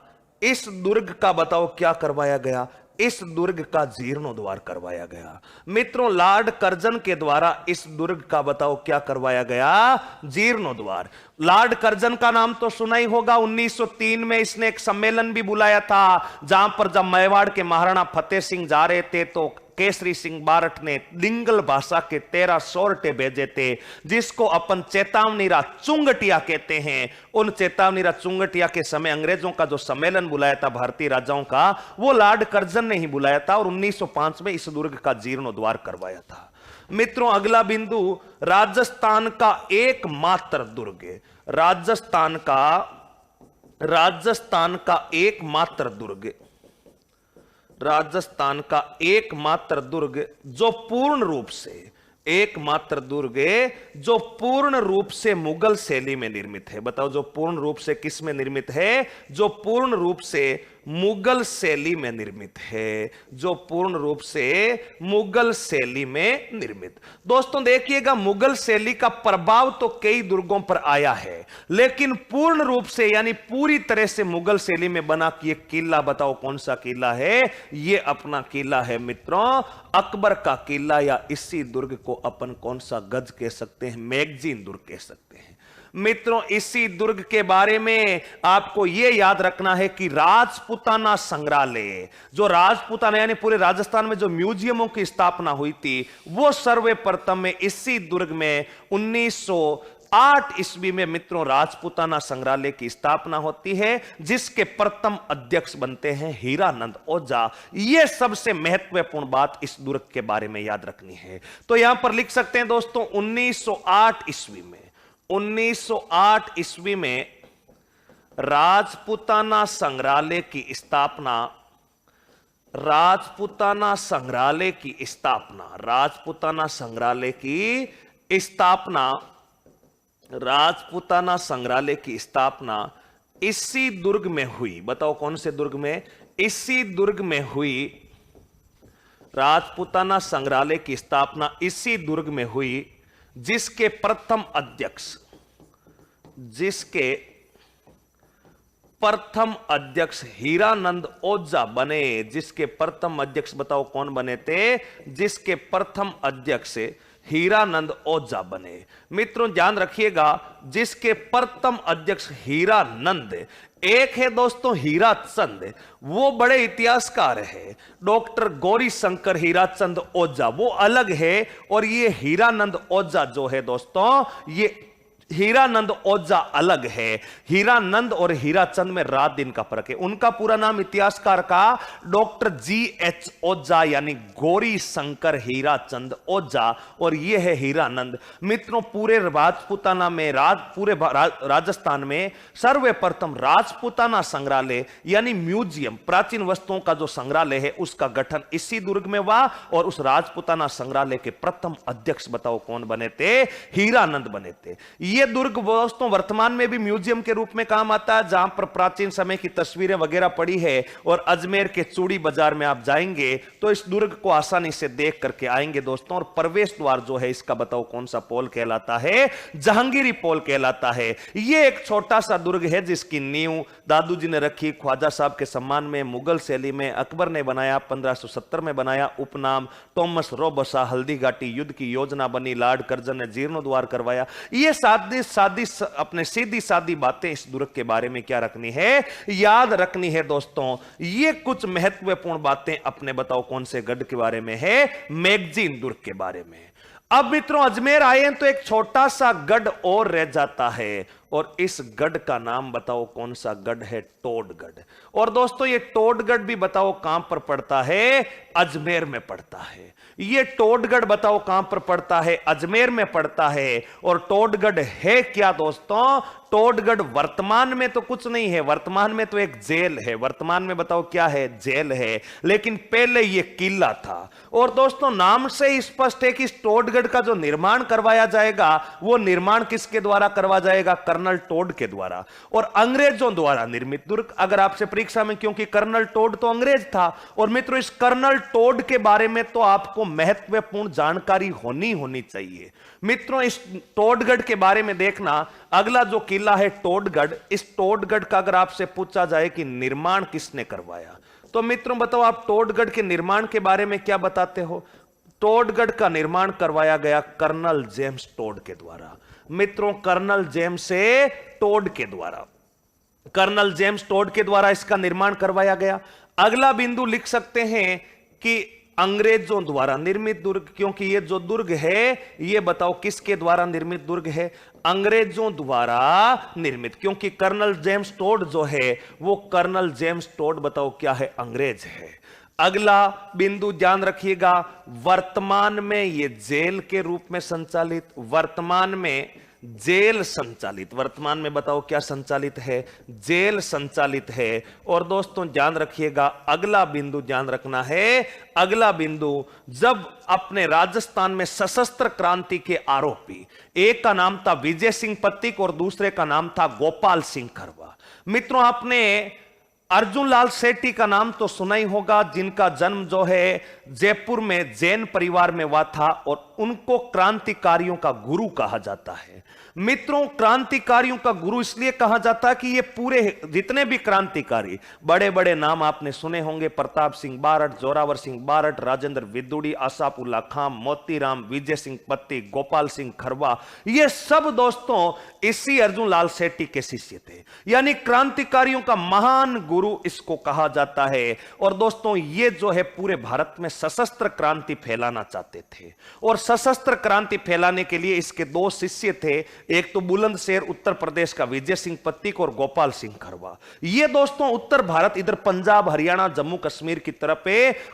इस दुर्ग का बताओ क्या करवाया गया, इस दुर्ग का जीर्णोद्धार करवाया गया। मित्रों लॉर्ड कर्जन के द्वारा इस दुर्ग का बताओ क्या करवाया गया, जीर्णोद्धार। लॉर्ड कर्जन का नाम तो सुना ही होगा, 1903 में इसने एक सम्मेलन भी बुलाया था, जहां पर जब मेवाड़ के महाराणा फतेह सिंह जा रहे थे तो केसरी सिंह बारठ ने लिंगल भाषा के 13 सोरठे भेजे थे, जिसको अपन चेतावनीरा चुंगटिया कहते हैं। उन चेतावनीरा चुंगटिया के समय अंग्रेजों का जो सम्मेलन बुलाया था भारतीय राजाओं का, वो लॉर्ड कर्जन ने ही बुलाया था, और 1905 में इस दुर्ग का जीर्णोद्धार करवाया था। मित्रों अगला बिंदु, राजस्थान का एकमात्र दुर्ग, राजस्थान का एकमात्र दुर्ग, राजस्थान का एकमात्र दुर्ग जो पूर्ण रूप से, एकमात्र दुर्ग जो पूर्ण रूप से मुगल शैली में निर्मित है। बताओ जो पूर्ण रूप से किस में निर्मित है, जो पूर्ण रूप से मुगल शैली में निर्मित है, जो पूर्ण रूप से मुगल शैली में निर्मित। दोस्तों देखिएगा मुगल शैली का प्रभाव तो कई दुर्गों पर आया है, लेकिन पूर्ण रूप से यानी पूरी तरह से मुगल शैली में बना कि एक किला, बताओ कौन सा किला है, ये अपना किला है मित्रों, अकबर का किला, या इसी दुर्ग को अपन कौन सा गज कह सकते हैं, मैगजीन दुर्ग कह सकते हैं। मित्रों इसी दुर्ग के बारे में आपको यह याद रखना है कि राजपूताना संग्रहालय, जो राजपूताना यानी पूरे राजस्थान में जो म्यूजियमों की स्थापना हुई थी, वो सर्वप्रथम में इसी दुर्ग में 1908 ईस्वी में मित्रों राजपूताना संग्रहालय की स्थापना होती है, जिसके प्रथम अध्यक्ष बनते हैं हीरानंद ओझा। यह सबसे महत्वपूर्ण बात इस दुर्ग के बारे में याद रखनी है। तो यहां पर लिख सकते हैं दोस्तों 1908 ईस्वी में, 1908 ईस्वी में राजपूताना संग्रहालय की स्थापना, राजपूताना संग्रहालय की स्थापना, राजपूताना संग्रहालय की स्थापना, राजपूताना संग्रहालय की स्थापना इसी दुर्ग में हुई। बताओ कौन से दुर्ग में, इसी दुर्ग में हुई। राजपूताना संग्रहालय की स्थापना इसी दुर्ग में हुई, जिसके प्रथम अध्यक्ष, जिसके प्रथम अध्यक्ष हीरानंद ओझा बने, जिसके प्रथम अध्यक्ष बताओ कौन बने थे, जिसके प्रथम अध्यक्ष हीरानंद ओझा बने। मित्रों ध्यान रखिएगा, जिसके प्रथम अध्यक्ष हीरानंद, एक है दोस्तों हीराचंद, वो बड़े इतिहासकार है, डॉक्टर गौरी शंकर हीराचंद ओझा, वो अलग है, और ये हीरानंद ओझा जो है दोस्तों, ये हीरानंद ओझा अलग है। हीरानंद और हीराचंद में रात दिन का फर्क है। उनका पूरा नाम इतिहासकार का डॉक्टर जी.एच. ओझा यानी गौरी शंकर हीराचंद ओझा, और यह है हीरानंद। मित्रों पूरे राजपूताना में, पूरे राजस्थान में सर्वप्रथम राजपूताना संग्रहालय यानी म्यूजियम, प्राचीन वस्तुओं का जो संग्रहालय है, उसका गठन इसी दुर्ग में हुआ, और उस राजपूताना संग्रहालय के प्रथम अध्यक्ष बताओ कौन बने थे, हीरानंद बने थे। यह दुर्ग दोस्तों वर्तमान में भी म्यूजियम के रूप में काम आता है, जहां पर प्राचीन समय की तस्वीरें वगैरह पड़ी है। और अजमेर के चूड़ी बाजार में आप जाएंगे तो इस दुर्ग को आसानी से देख करके आएंगे दोस्तों। और प्रवेश द्वार जो है इसका बताओ कौन सा पोल कहलाता है? जहांगीरी पोल कहलाता है। यह एक छोटा सा दुर्ग है जिसकी नींव दादू जी ने रखी ख्वाजा साहब के सम्मान में, मुगल शैली में अकबर ने बनाया, 1570 में बनाया। उपनाम टॉमस रो बसा, हल्दी घाटी युद्ध की योजना बनी, लॉर्ड कर्जन ने जीर्णोद्वार करवाया। ये सीधी सादी बातें इस दुर्ग के बारे में क्या रखनी है, याद रखनी है दोस्तों। ये कुछ महत्वपूर्ण बातें अपने बताओ कौन से गढ़ के बारे में है? मैगजीन दुर्ग के बारे में। अब मित्रों अजमेर आए हैं तो एक छोटा सा गढ़ और रह जाता है, और इस गढ़ का नाम बताओ कौन सा गढ़ है? टोडगढ़। और दोस्तों ये टोडगढ़ भी बताओ कहां पर पड़ता है? अजमेर में पड़ता है। ये टोडगढ़ बताओ कहां पर पड़ता है? अजमेर में पड़ता है। और टोडगढ़ है क्या दोस्तों? टोडगढ़ वर्तमान में तो कुछ नहीं है, वर्तमान में तो एक जेल है। वर्तमान में बताओ क्या है? जेल है। लेकिन पहले यह किला था। और दोस्तों नाम से ही स्पष्ट है कि इस टोडगढ़ का जो निर्माण करवाया जाएगा वो निर्माण किसके द्वारा करवाया जाएगा? कर्नल टोड के द्वारा, और अंग्रेजों द्वारा निर्मित दुर्ग। अगर आपसे परीक्षा में, क्योंकि कर्नल टोड तो अंग्रेज था, और मित्रों इस कर्नल टोड के बारे में तो आपको महत्वपूर्ण जानकारी होनी चाहिए। मित्रों इस टोडगढ़ के बारे में देखना, अगला जो किला है टोडगढ़, इस टोडगढ़ का अगर आपसे पूछा जाए कि निर्माण किसने करवाया, तो मित्रों बताओ आप टोडगढ़ के निर्माण के बारे में क्या बताते हो? टोडगढ़ का निर्माण करवाया गया कर्नल जेम्स टोड के द्वारा। मित्रों कर्नल जेम्स टोड के द्वारा, कर्नल जेम्स टोड के द्वारा इसका निर्माण करवाया गया। अगला बिंदु लिख सकते हैं कि अंग्रेजों द्वारा निर्मित दुर्ग, क्योंकि ये जो दुर्ग है ये बताओ किसके द्वारा निर्मित दुर्ग है? अंग्रेजों द्वारा निर्मित, क्योंकि कर्नल जेम्स टोड जो है वो कर्नल जेम्स टोड बताओ क्या है? अंग्रेज है। अगला बिंदु ध्यान रखिएगा, वर्तमान में ये जेल के रूप में संचालित, वर्तमान में जेल संचालित, वर्तमान में बताओ क्या संचालित है? जेल संचालित है। और दोस्तों ध्यान रखिएगा, अगला बिंदु ध्यान रखना है, अगला बिंदु जब अपने राजस्थान में सशस्त्र क्रांति के आरोपी, एक का नाम था विजय सिंह पत्तिक और दूसरे का नाम था गोपाल सिंह खरवा। मित्रों आपने अर्जुन लाल सेठी का नाम तो सुना ही होगा, जिनका जन्म जो है जयपुर में जैन परिवार में हुआ था, और उनको क्रांतिकारियों का गुरु कहा जाता है। मित्रों क्रांतिकारियों का गुरु इसलिए कहा जाता है कि ये पूरे जितने भी क्रांतिकारी बड़े बड़े नाम आपने सुने होंगे, प्रताप सिंह बारठ, जोरावर सिंह बारठ, राजेंद्र विदुड़ी, आसापुल्ला खां, मोतीराम, विजय सिंह पत्तिक, गोपाल सिंह खरवा, ये सब दोस्तों इसी अर्जुन लाल सेठी के शिष्य थे। यानी क्रांतिकारियों का महान गुरु इसको कहा जाता है। और दोस्तों ये जो है पूरे भारत में सशस्त्र क्रांति फैलाना चाहते थे, और सशस्त्र क्रांति फैलाने के लिए इसके दो शिष्य थे, एक तो बुलंदशहर उत्तर प्रदेश का विजय सिंह पत्तिक और गोपाल सिंह खरवा। ये दोस्तों उत्तर भारत, इधर पंजाब, हरियाणा, जम्मू कश्मीर की तरफ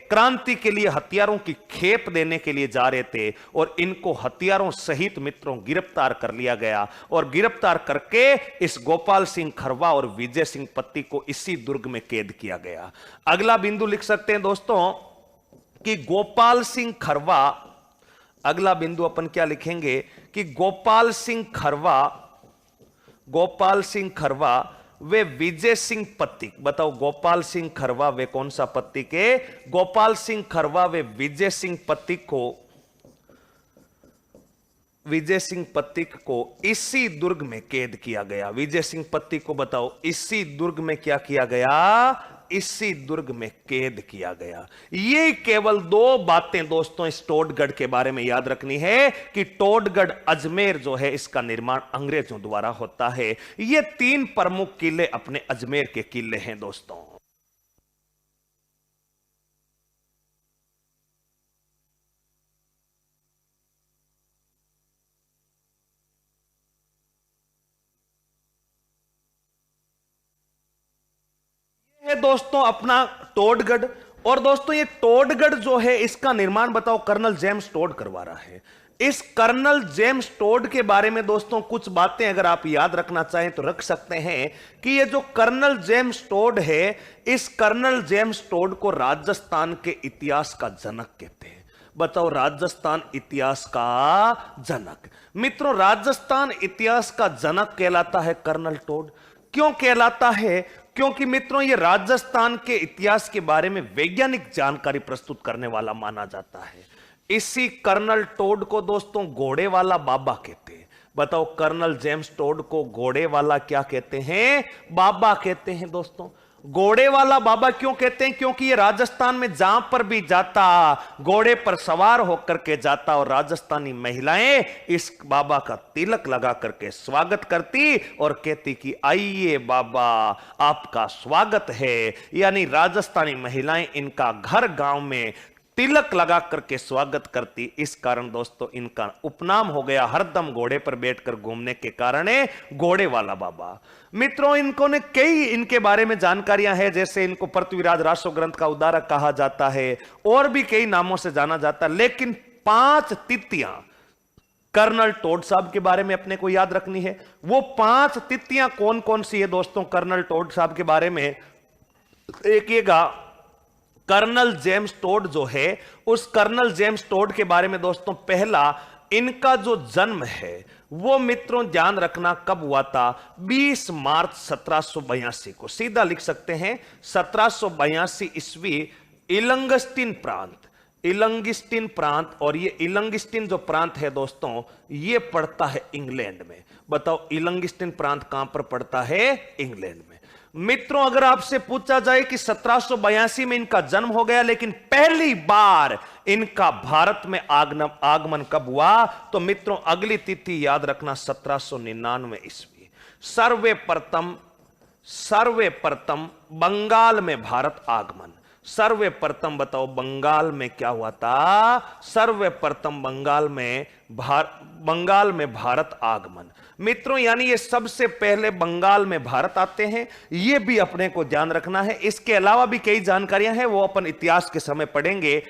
क्रांति के लिए हथियारों की खेप देने के लिए जा रहे थे, और इनको हथियारों सहित मित्रों गिरफ्तार कर लिया गया। और गिरफ्तार करके इस गोपाल सिंह खरवा और विजय सिंह पत्तिक को इसी दुर्ग में कैद किया गया। अगला बिंदु लिख सकते हैं दोस्तों कि गोपाल सिंह खरवा, अगला बिंदु अपन क्या लिखेंगे कि गोपाल सिंह खरवा वे विजय सिंह पत्तिक, बताओ गोपाल सिंह खरवा वे कौन सा पत्तिक है? गोपाल सिंह खरवा वे विजय सिंह पत्तिक को इसी दुर्ग में कैद किया गया। विजय सिंह पत्तिक को बताओ इसी दुर्ग में क्या किया गया? इसी दुर्ग में कैद किया गया। ये केवल दो बातें दोस्तों इस टोडगढ़ के बारे में याद रखनी है कि टोडगढ़ अजमेर जो है इसका निर्माण अंग्रेजों द्वारा होता है। ये तीन प्रमुख किले अपने अजमेर के किले हैं दोस्तों। दोस्तों अपना टोडगढ़, और दोस्तों ये टोडगढ़ जो है इसका निर्माण बताओ कर्नल जेम्स टोड करवा रहा है। इस कर्नल जेम्स टोड के बारे में दोस्तों कुछ बातें अगर आप याद रखना चाहें तो रख सकते हैं कि ये जो कर्नल जेम्स टोड है, इस कर्नल जेम्स टोड को राजस्थान के इतिहास का जनक कहते हैं। बताओ, राजस्थान इतिहास का जनक। मित्रों, राजस्थान इतिहास का जनक कहलाता है कर्नल टोड। क्यों कहलाता है? क्योंकि मित्रों, यह राजस्थान के इतिहास के बारे में वैज्ञानिक जानकारी प्रस्तुत करने वाला माना जाता है। इसी कर्नल टोड को दोस्तों घोड़े वाला बाबा कहते हैं। बताओ, कर्नल जेम्स टोड को घोड़े वाला क्या कहते हैं? बाबा कहते हैं। दोस्तों, घोड़े वाला बाबा क्यों कहते हैं? क्योंकि ये राजस्थान में जहां पर भी जाता घोड़े पर सवार होकर के जाता और राजस्थानी महिलाएं इस बाबा का तिलक लगा करके स्वागत करती और कहती कि आइए बाबा, आपका स्वागत है। यानी राजस्थानी महिलाएं इनका घर गांव में तिलक लगा करके स्वागत करती। इस कारण दोस्तों इनका उपनाम हो गया, हरदम घोड़े पर बैठकर घूमने के कारण घोड़े वाला बाबा। मित्रों, इनको ने कई इनके बारे में जानकारियां हैं, जैसे इनको पृथ्वीराज रासो ग्रंथ का उद्धारक कहा जाता है और भी कई नामों से जाना जाता है। लेकिन 5 तिथियां कर्नल टोड साहब के बारे में अपने को याद रखनी है। वो 5 तिथियां कौन कौन सी है दोस्तों कर्नल टोड साहब के बारे में? देखिएगा, कर्नल जेम्स टोड जो है, उस कर्नल जेम्स टोड के बारे में दोस्तों, पहला इनका जो जन्म है वो मित्रों ध्यान रखना कब हुआ था? 20 मार्च 1782 को। सीधा लिख सकते हैं 1782 ईस्वी। इलंगस्टीन प्रांत, और ये इलंगिस्टीन जो प्रांत है दोस्तों, ये पड़ता है इंग्लैंड में। बताओ, इलंगिस्टीन प्रांत कहां पर पड़ता है? इंग्लैंड में। मित्रों, अगर आपसे पूछा जाए कि 1782 में इनका जन्म हो गया, लेकिन पहली बार इनका भारत में आगमन कब हुआ? तो मित्रों अगली तिथि याद रखना, 1799 ईस्वी। सर्वप्रथम बंगाल में भारत आगमन। सर्वप्रथम बताओ, बंगाल में क्या हुआ था? सर्वप्रथम बंगाल में भारत आगमन। मित्रों, यानी ये सबसे पहले बंगाल में भारत आते हैं, ये भी अपने को ध्यान रखना है। इसके अलावा भी कई जानकारियां हैं, वो अपन इतिहास के समय पढ़ेंगे।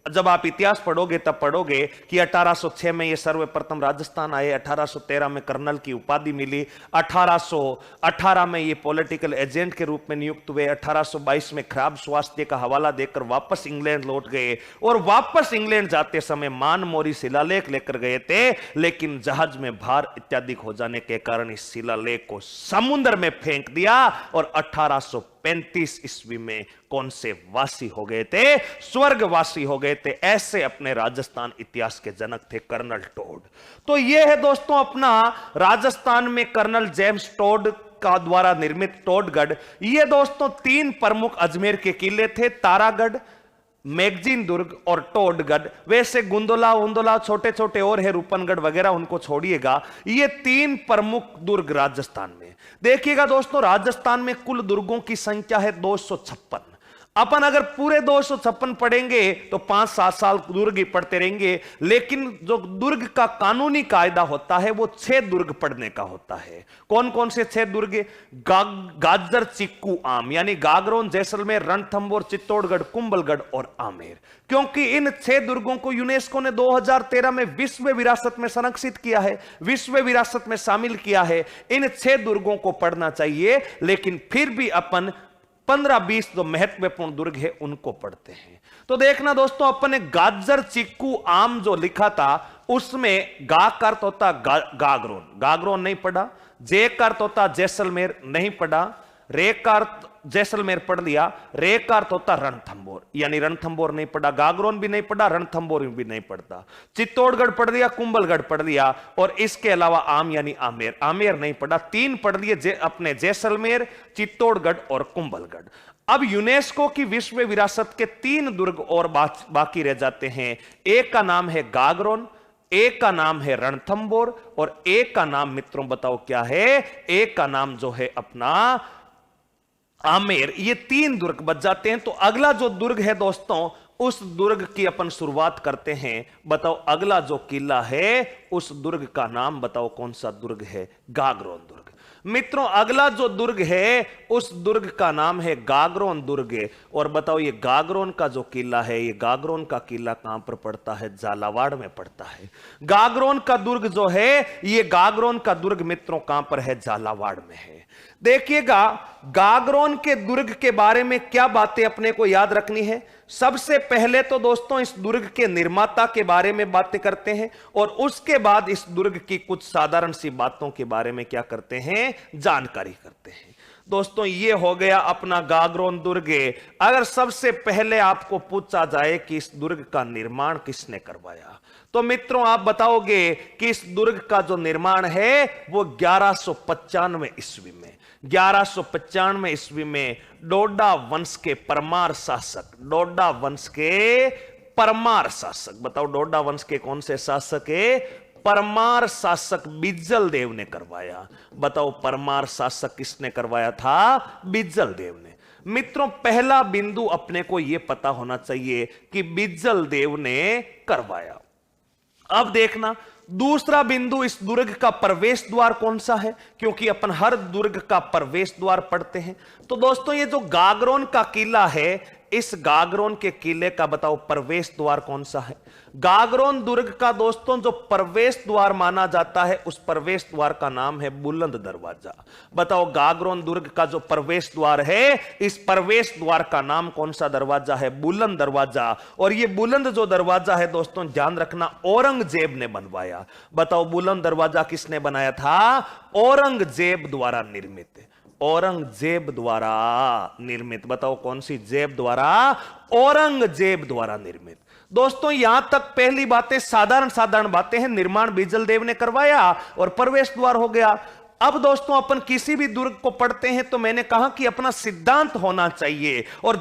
जब आप इतिहास पढ़ोगे तब पढ़ोगे कि 1806 में ये सर्वप्रथम राजस्थान आए, 1813 में कर्नल की उपाधि मिली, 1818 में ये पॉलिटिकल एजेंट के रूप में नियुक्त हुए, 1822 में खराब स्वास्थ्य का हवाला देकर वापस इंग्लैंड लौट गए और वापस इंग्लैंड जाते समय मानमोरी शिलालेख लेकर गए थे, लेकिन जहाज में भार इत्यादि हो जाने के कारण इस शिलालेख को समुद्र में फेंक दिया और 1835 ईस्वी में कौन से वासी हो गए थे? स्वर्गवासी हो गए थे। ऐसे अपने राजस्थान इतिहास के जनक थे कर्नल टोड। तो यह है दोस्तों अपना राजस्थान में कर्नल जेम्स टोड का द्वारा निर्मित टोडगढ़। ये दोस्तों 3 प्रमुख अजमेर के किले थे, तारागढ़, मैगजीन दुर्ग और टोडगढ़। वैसे गुंदोला छोटे छोटे और है, रूपनगढ़ वगैरह, उनको छोड़िएगा। ये 3 प्रमुख दुर्ग राजस्थान में। देखिएगा दोस्तों, राजस्थान में कुल दुर्गों की संख्या है 256। अपन अगर पूरे 256 पढ़ेंगे तो 5-7 साल दुर्ग ही पढ़ते रहेंगे, लेकिन जो दुर्ग का कानूनी कायदा होता है वो 6 दुर्ग पढ़ने का होता है। कौन कौन से 6 दुर्ग? गाजर, चिक्कू, आम, यानी गागरोन, जैसलमेर, रणथंभौर, चित्तौड़गढ़, कुंभलगढ़ और आमेर। क्योंकि इन 6 दुर्गों को यूनेस्को ने 2013 में विश्व विरासत में संरक्षित किया है, विश्व विरासत में शामिल किया है। इन 6 दुर्गों को पढ़ना चाहिए, लेकिन फिर भी अपन 15-20 जो महत्वपूर्ण दुर्ग है उनको पढ़ते हैं। तो देखना दोस्तों, अपन ने गाजर, चिक्कू, आम जो लिखा था उसमें गा का अर्थ होता गागरोन नहीं पढ़ा, जे का अर्थ होता जैसलमेर नहीं पढ़ा, रे का अर्थ जैसलमेर पढ़ लिया, रे का अर्थ होता रणथंभौर, यानी रणथंभौर नहीं पढ़ा, गागरोन भी नहीं पढ़ा, रणथंभौर भी नहीं पढ़ता, चित्तौड़गढ़ पढ़ लिया, कुंभलगढ़ पढ़ लिया, और इसके अलावा आम यानी आमेर नहीं पढ़ा। 3 पढ़ लिए अपने जैसलमेर, चित्तौड़गढ़ और कुंभलगढ़। अब यूनेस्को की विश्व विरासत के 3 दुर्ग और बाकी रह जाते हैं। एक का नाम है गागरोन, एक का नाम है रणथंभौर और एक का नाम मित्रों बताओ क्या है? एक का नाम जो है अपना आमेर। ये 3 दुर्ग बच जाते हैं। तो अगला जो दुर्ग है दोस्तों, उस दुर्ग की अपन शुरुआत करते हैं। बताओ अगला जो किला है उस दुर्ग का नाम बताओ कौन सा दुर्ग है? गागरोन दुर्ग। मित्रों अगला जो दुर्ग है उस दुर्ग का नाम है गागरोन दुर्ग। और बताओ ये गागरोन का जो किला है, ये गागरोन का किला कहां पर पड़ता है? झालावाड़ में पड़ता है। गागरोन का दुर्ग जो है, ये गागरोन का दुर्ग मित्रों कहां पर है? झालावाड़ में है। देखिएगा, गागरोन के दुर्ग के बारे में क्या बातें अपने को याद रखनी है। सबसे पहले तो दोस्तों इस दुर्ग के निर्माता के बारे में बातें करते हैं और उसके बाद इस दुर्ग की कुछ साधारण सी बातों के बारे में क्या करते हैं, जानकारी करते हैं। दोस्तों ये हो गया अपना गागरोन दुर्ग। अगर सबसे पहले आपको पूछा जाए कि इस दुर्ग का निर्माण किसने करवाया, तो मित्रों आप बताओगे कि इस दुर्ग का जो निर्माण है वो 1195 ईस्वी में 1195 ईस्वी में डोडा वंश के परमार शासक, डोडा वंश के परमार शासक, बताओ डोडा वंश के कौन से शासक है, परमार शासक बिज्जल देव ने करवाया। बताओ परमार शासक किसने करवाया था, बिज्जल देव ने। मित्रों पहला बिंदु अपने को यह पता होना चाहिए कि बिज्जल देव ने करवाया। अब देखना दूसरा बिंदु, इस दुर्ग का प्रवेश द्वार कौन सा है, क्योंकि अपन हर दुर्ग का प्रवेश द्वार पढ़ते हैं। तो दोस्तों ये जो गागरोन का किला है, इस गागरोन के किले का बताओ प्रवेश द्वार कौन सा है। गागरोन दुर्ग का दोस्तों जो प्रवेश द्वार माना जाता है, उस प्रवेश द्वार का नाम है बुलंद दरवाजा। बताओ गागरोन दुर्ग का जो प्रवेश द्वार है, इस प्रवेश द्वार का नाम कौन सा दरवाजा है, बुलंद दरवाजा। और ये बुलंद जो दरवाजा है दोस्तों ध्यान रखना, औरंगजेब ने बनवाया। बताओ बुलंद दरवाजा किसने बनाया था, औरंगजेब द्वारा निर्मित, औरंगजेब द्वारा निर्मित। बताओ कौन सी जेब द्वारा, औरंगजेब द्वारा निर्मित। दोस्तों यहां तक पहली बातें साधारण साधारण बातें हैं, निर्माण बिज्जल देव ने करवाया और प्रवेश द्वार हो गया। अब दोस्तों अपन किसी भी दुर्ग को पढ़ते हैं तो मैंने कहा कि अपना सिद्धांत होना चाहिए, और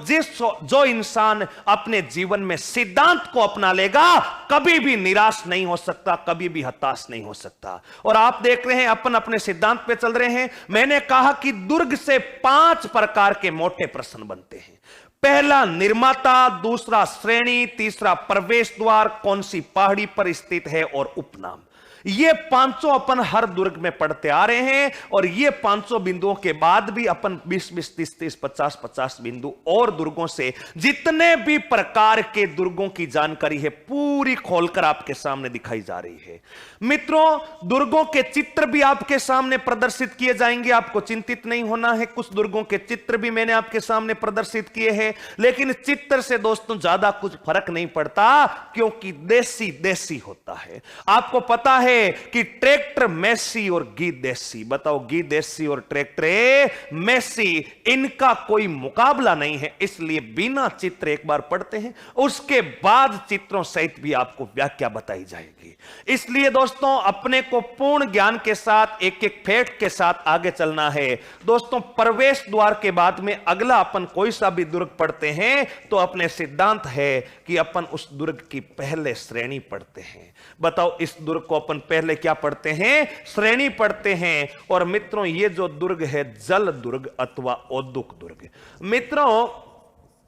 जो इंसान अपने जीवन में सिद्धांत को अपना लेगा कभी भी निराश नहीं हो सकता, कभी भी हताश नहीं हो सकता। और आप देख रहे हैं अपन अपने सिद्धांत पे चल रहे हैं। मैंने कहा कि दुर्ग से 5 प्रकार के मोटे प्रश्न बनते हैं। पहला निर्माता, दूसरा श्रेणी, तीसरा प्रवेश द्वार, कौन सी पहाड़ी पर स्थित है, और उपनाम। ये 500 अपन हर दुर्ग में पढ़ते आ रहे हैं, और ये 500 बिंदुओं के बाद भी अपन 20-20, 30-30, 50-50 बिंदु और दुर्गों से जितने भी प्रकार के दुर्गों की जानकारी है पूरी खोलकर आपके सामने दिखाई जा रही है। मित्रों दुर्गों के चित्र भी आपके सामने प्रदर्शित किए जाएंगे, आपको चिंतित नहीं होना है। कुछ दुर्गों के चित्र भी मैंने आपके सामने प्रदर्शित किए हैं, लेकिन चित्र से दोस्तों ज्यादा कुछ फर्क नहीं पड़ता, क्योंकि देसी देसी होता है। आपको पता है कि ट्रैक्टर मेसी और गी देसी, बताओ गी देसी और ट्रैक्टर मेसी, इनका कोई मुकाबला नहीं है। इसलिए बिना चित्र एक बार पढ़ते हैं, उसके बाद चित्रों सहित भी आपको व्याख्या बताई जाएगी। इसलिए दोस्तों अपने को पूर्ण ज्ञान के साथ, एक एक फैक्ट के साथ आगे चलना है। दोस्तों प्रवेश द्वार के बाद में अगला अपन कोई सा भी दुर्ग पढ़ते हैं तो अपने सिद्धांत है कि अपन उस दुर्ग की पहले श्रेणी पढ़ते हैं। बताओ इस दुर्ग को अपन पहले क्या पढ़ते हैं, श्रेणी पढ़ते हैं। और मित्रों ये जो दुर्ग है जल दुर्ग अथवा औद्युक दुर्ग। मित्रों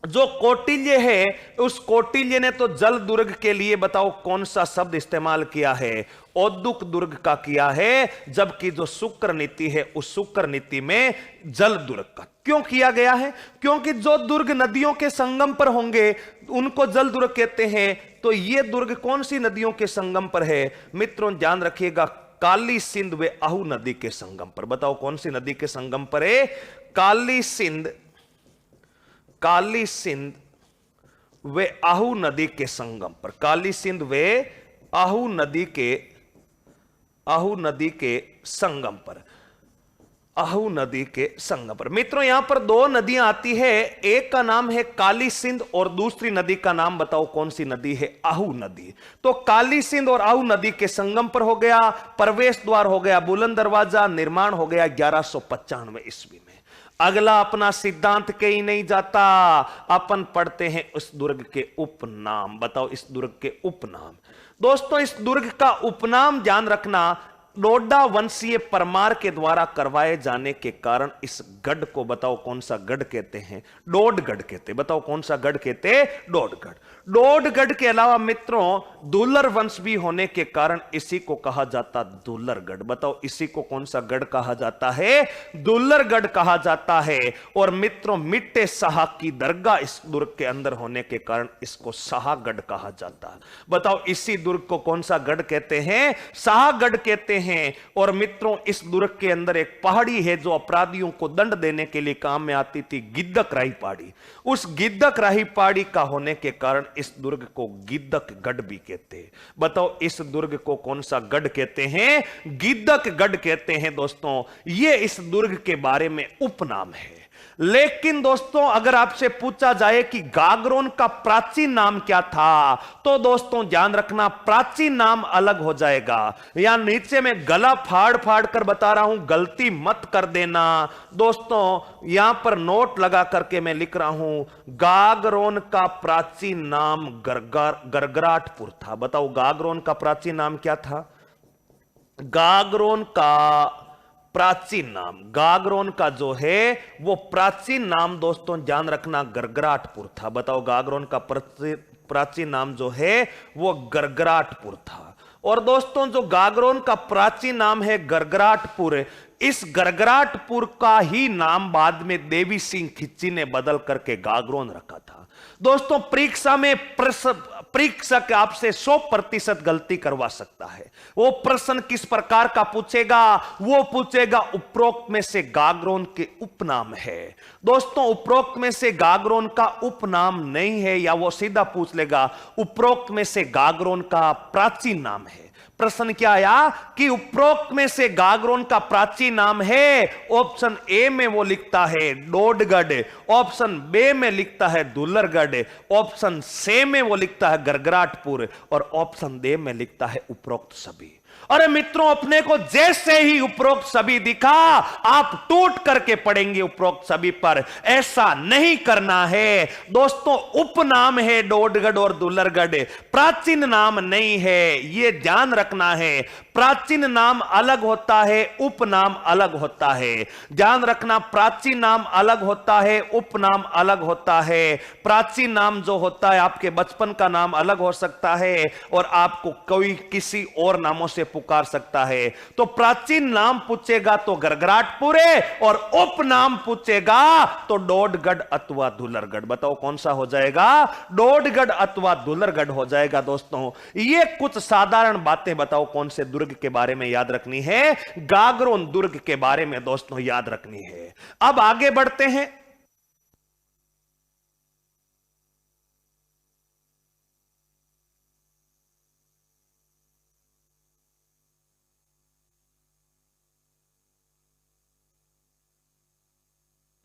जो कौटिल्य है, उस कौटिल्य ने तो जल दुर्ग के लिए बताओ कौन सा शब्द इस्तेमाल किया है, औद्युक दुर्ग का किया है। जबकि जो शुक्र नीति है उस शुक्र नीति में जल दुर्ग का क्यों किया गया है, क्योंकि जो दुर्ग नदियों के संगम पर होंगे उनको जल दुर्ग कहते हैं। तो ये दुर्ग कौन सी नदियों के संगम पर है, मित्रों ध्यान रखिएगा, काली सिंध व आहू नदी के संगम पर। बताओ कौन सी नदी के संगम पर है, काली सिंध व आहू नदी के संगम पर, काली सिंध व आहू नदी के संगम पर, आहू नदी के संगम पर। मित्रों यहां पर 2 नदियां आती है, एक का नाम है काली सिंध और दूसरी नदी का नाम बताओ कौन सी नदी है, आहू नदी। तो काली सिंध और आहू नदी के संगम पर हो गया, प्रवेश द्वार हो गया बुलंद दरवाजा, निर्माण हो गया 1195 ईस्वी में। अगला अपना सिद्धांत कहीं नहीं जाता, अपन पढ़ते हैं उस दुर्ग के उपनाम। बताओ इस दुर्ग के उपनाम। दोस्तों इस दुर्ग का उपनाम ध्यान रखना, डोडा वंशीय परमार के द्वारा करवाए जाने के कारण इस गढ़ को बताओ कौन सा गढ़ कहते हैं, डोडगढ़ कहते। बताओ कौन सा गढ़ कहते, डोडगढ़। डोडगढ़ के अलावा मित्रों दुल्लर वंश भी होने के कारण इसी को कहा जाता दुल्लरगढ़। बताओ इसी को कौन सा गढ़ कहा जाता है, दुल्लरगढ़ कहा जाता है। और मित्रों मिट्टे शाह की दरगाह इस दुर्ग के अंदर होने के कारण इसको शाहगढ़ कहा जाता है। बताओ इसी दुर्ग को कौन सा गढ़ कहते हैं, शाहगढ़ कहते हैं। हैं। और मित्रों, इस दुर्ग के अंदर एक पहाड़ी है जो अपराधियों को दंड देने के लिए काम में आती थी, गिद्धकराही पहाड़ी। उस गिद्धकराही पहाड़ी का होने के कारण इस दुर्ग को गिद्धकगढ़ भी कहते हैं। बताओ इस दुर्ग को कौन सा गढ़ कहते हैं? गिद्धकगढ़ कहते हैं दोस्तों। यह इस दुर्ग के बारे में उपनाम है। लेकिन दोस्तों, अगर आपसे पूछा जाए कि गागरोन का प्राचीन नाम क्या था, तो दोस्तों ध्यान रखना, प्राचीन नाम अलग हो जाएगा। यहां नीचे में गला फाड़ फाड़ कर बता रहा हूं, गलती मत कर देना दोस्तों। यहां पर नोट लगा करके मैं लिख रहा हूं, गागरोन का प्राचीन नाम गरगराटपुर था। बताओ गागरोन का प्राचीन नाम क्या था? गागरोन का प्राचीन नाम, गागरोन का जो है वो प्राचीन नाम दोस्तों ध्यान रखना गरगराटपुर था। बताओ गागरोन का प्राचीन नाम जो है वो गरगराटपुर था। और दोस्तों जो गागरोन का प्राचीन नाम है गरगराटपुर, इस गरगराटपुर का ही नाम बाद में देवी सिंह खिच्ची ने बदल करके गागरोन रखा था। दोस्तों परीक्षा में परीक्षक आपसे 100% गलती करवा सकता है। वो प्रश्न किस प्रकार का पूछेगा? वो पूछेगा उपरोक्त में से गागरोन के उपनाम है। दोस्तों उपरोक्त में से गागरोन का उपनाम नहीं है, या वो सीधा पूछ लेगा उपरोक्त में से गागरोन का प्राचीन नाम है। प्रश्न क्या आया कि उपरोक्त में से गागरोन का प्राचीन नाम है। ऑप्शन ए में वो लिखता है डोडगढ़, ऑप्शन बी में लिखता है दुल्लरगढ़, ऑप्शन सी में वो लिखता है गरगराटपुर, और ऑप्शन डी में लिखता है उपरोक्त सभी। अरे मित्रों, अपने को जैसे ही उपरोक्त सभी दिखा, आप टूट करके पड़ेंगे उपरोक्त सभी पर। ऐसा नहीं करना है दोस्तों। उपनाम है डोडगढ़ और दुल्लरगढ़, प्राचीन नाम नहीं है, यह ध्यान रखना है। प्राचीन नाम अलग होता है, उपनाम अलग होता है। ध्यान रखना, प्राचीन नाम अलग होता है, उपनाम अलग होता है। प्राचीन नाम जो होता है आपके बचपन का नाम अलग हो सकता है, और आपको कोई किसी और नामों से पुकार सकता है। तो प्राचीन नाम पूछेगा तो गरगराटपुर है, और उपनाम पूछेगा तो डोडगढ़ अथवा दुल्लरगढ़। बताओ कौन सा हो जाएगा? डोडगढ़ अथवा दुल्लरगढ़ हो जाएगा। दोस्तों ये कुछ साधारण बातें बताओ कौन से दुर्ग के बारे में याद रखनी है? गागरोन दुर्ग के बारे में दोस्तों याद रखनी है। अब आगे बढ़ते हैं।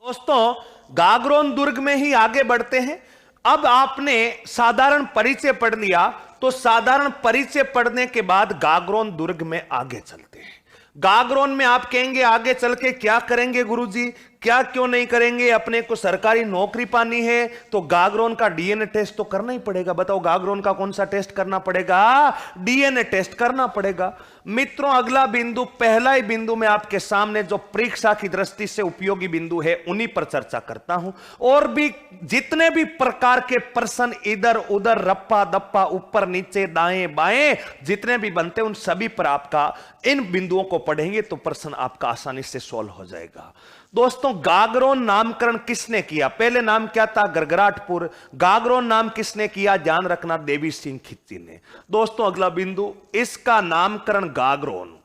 दोस्तों गागरोन दुर्ग में ही आगे बढ़ते हैं। अब आपने साधारण परिचय पढ़ लिया, तो साधारण परिचय पढ़ने के बाद गागरोन दुर्ग में आगे चलते हैं। गागरोन में आप कहेंगे आगे चल के क्या करेंगे गुरुजी? क्या क्यों नहीं करेंगे? अपने को सरकारी नौकरी पानी है तो गागरोन का डीएनए टेस्ट तो करना ही पड़ेगा। बताओ गागरोन का कौन सा टेस्ट करना पड़ेगा? डीएनए टेस्ट करना पड़ेगा। मित्रों अगला बिंदु, पहला ही बिंदु में आपके सामने जो परीक्षा की दृष्टि से उपयोगी बिंदु है उन्हीं पर चर्चा करता हूं। और भी जितने भी प्रकार के प्रश्न इधर उधर रप्पा दप्पा ऊपर नीचे दाएं बाएं जितने भी बनते हैं उन सभी पर आपका इन बिंदुओं को पढ़ेंगे तो प्रश्न आपका आसानी से सॉल्व हो जाएगा। दोस्तों गागरोन नामकरण किसने किया? पहले नाम क्या था? गरगराटपुर। गागरोन नाम किसने किया? ध्यान रखना, देवी सिंह खिच्ची ने। दोस्तों अगला बिंदु, इसका नामकरण गागरोन,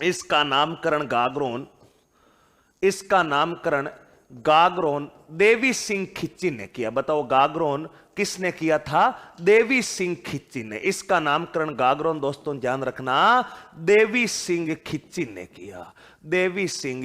इसका नामकरण गागरोन, इसका नामकरण गागरोन देवी सिंह खिच्ची ने किया। बताओ गागरोन किसने किया था? देवी सिंह खिच्ची ने। इसका नामकरण गागरोन दोस्तों ध्यान रखना देवी सिंह खिच्ची ने किया। देवी सिंह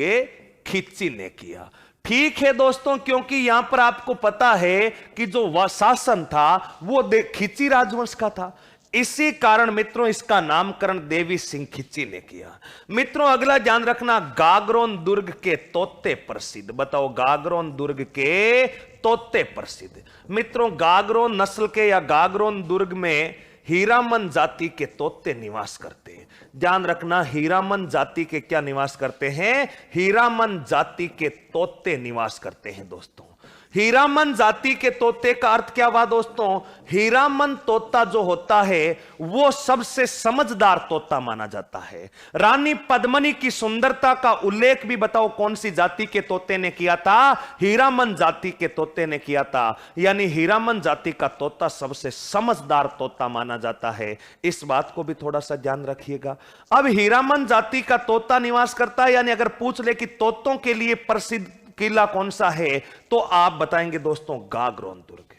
खिच्ची ने किया। ठीक है दोस्तों, क्योंकि यहां पर आपको पता है कि जो शासन था वो खिच्ची राजवंश का था, इसी कारण मित्रों इसका नामकरण देवी सिंह खिच्ची ने किया। मित्रों अगला ध्यान रखना, गागरोन दुर्ग के तोते प्रसिद्ध। बताओ गागरोन दुर्ग के तोते प्रसिद्ध। मित्रों गागरोन नस्ल के या गागरोन दुर्ग में हीरामन जाति के तोते निवास करते हैं। ध्यान रखना, हीरामन जाति के क्या निवास करते हैं? हीरामन जाति के तोते निवास करते हैं। दोस्तों हीरामन जाति के तोते का अर्थ क्या हुआ दोस्तों? हीरामन तोता जो होता है वो सबसे समझदार तोता माना जाता है। रानी पद्मिनी की सुंदरता का उल्लेख भी बताओ कौन सी जाति के तोते ने किया था? हीरामन जाति के तोते ने किया था। यानी हीरामन जाति का तोता सबसे समझदार तोता माना जाता है। इस बात को भी थोड़ा सा ध्यान रखिएगा। अब हीरामन जाति का तोता निवास करता है, यानी अगर पूछ ले कि तोतों के लिए प्रसिद्ध किला कौन सा है, तो आप बताएंगे दोस्तों गागरोन दुर्ग।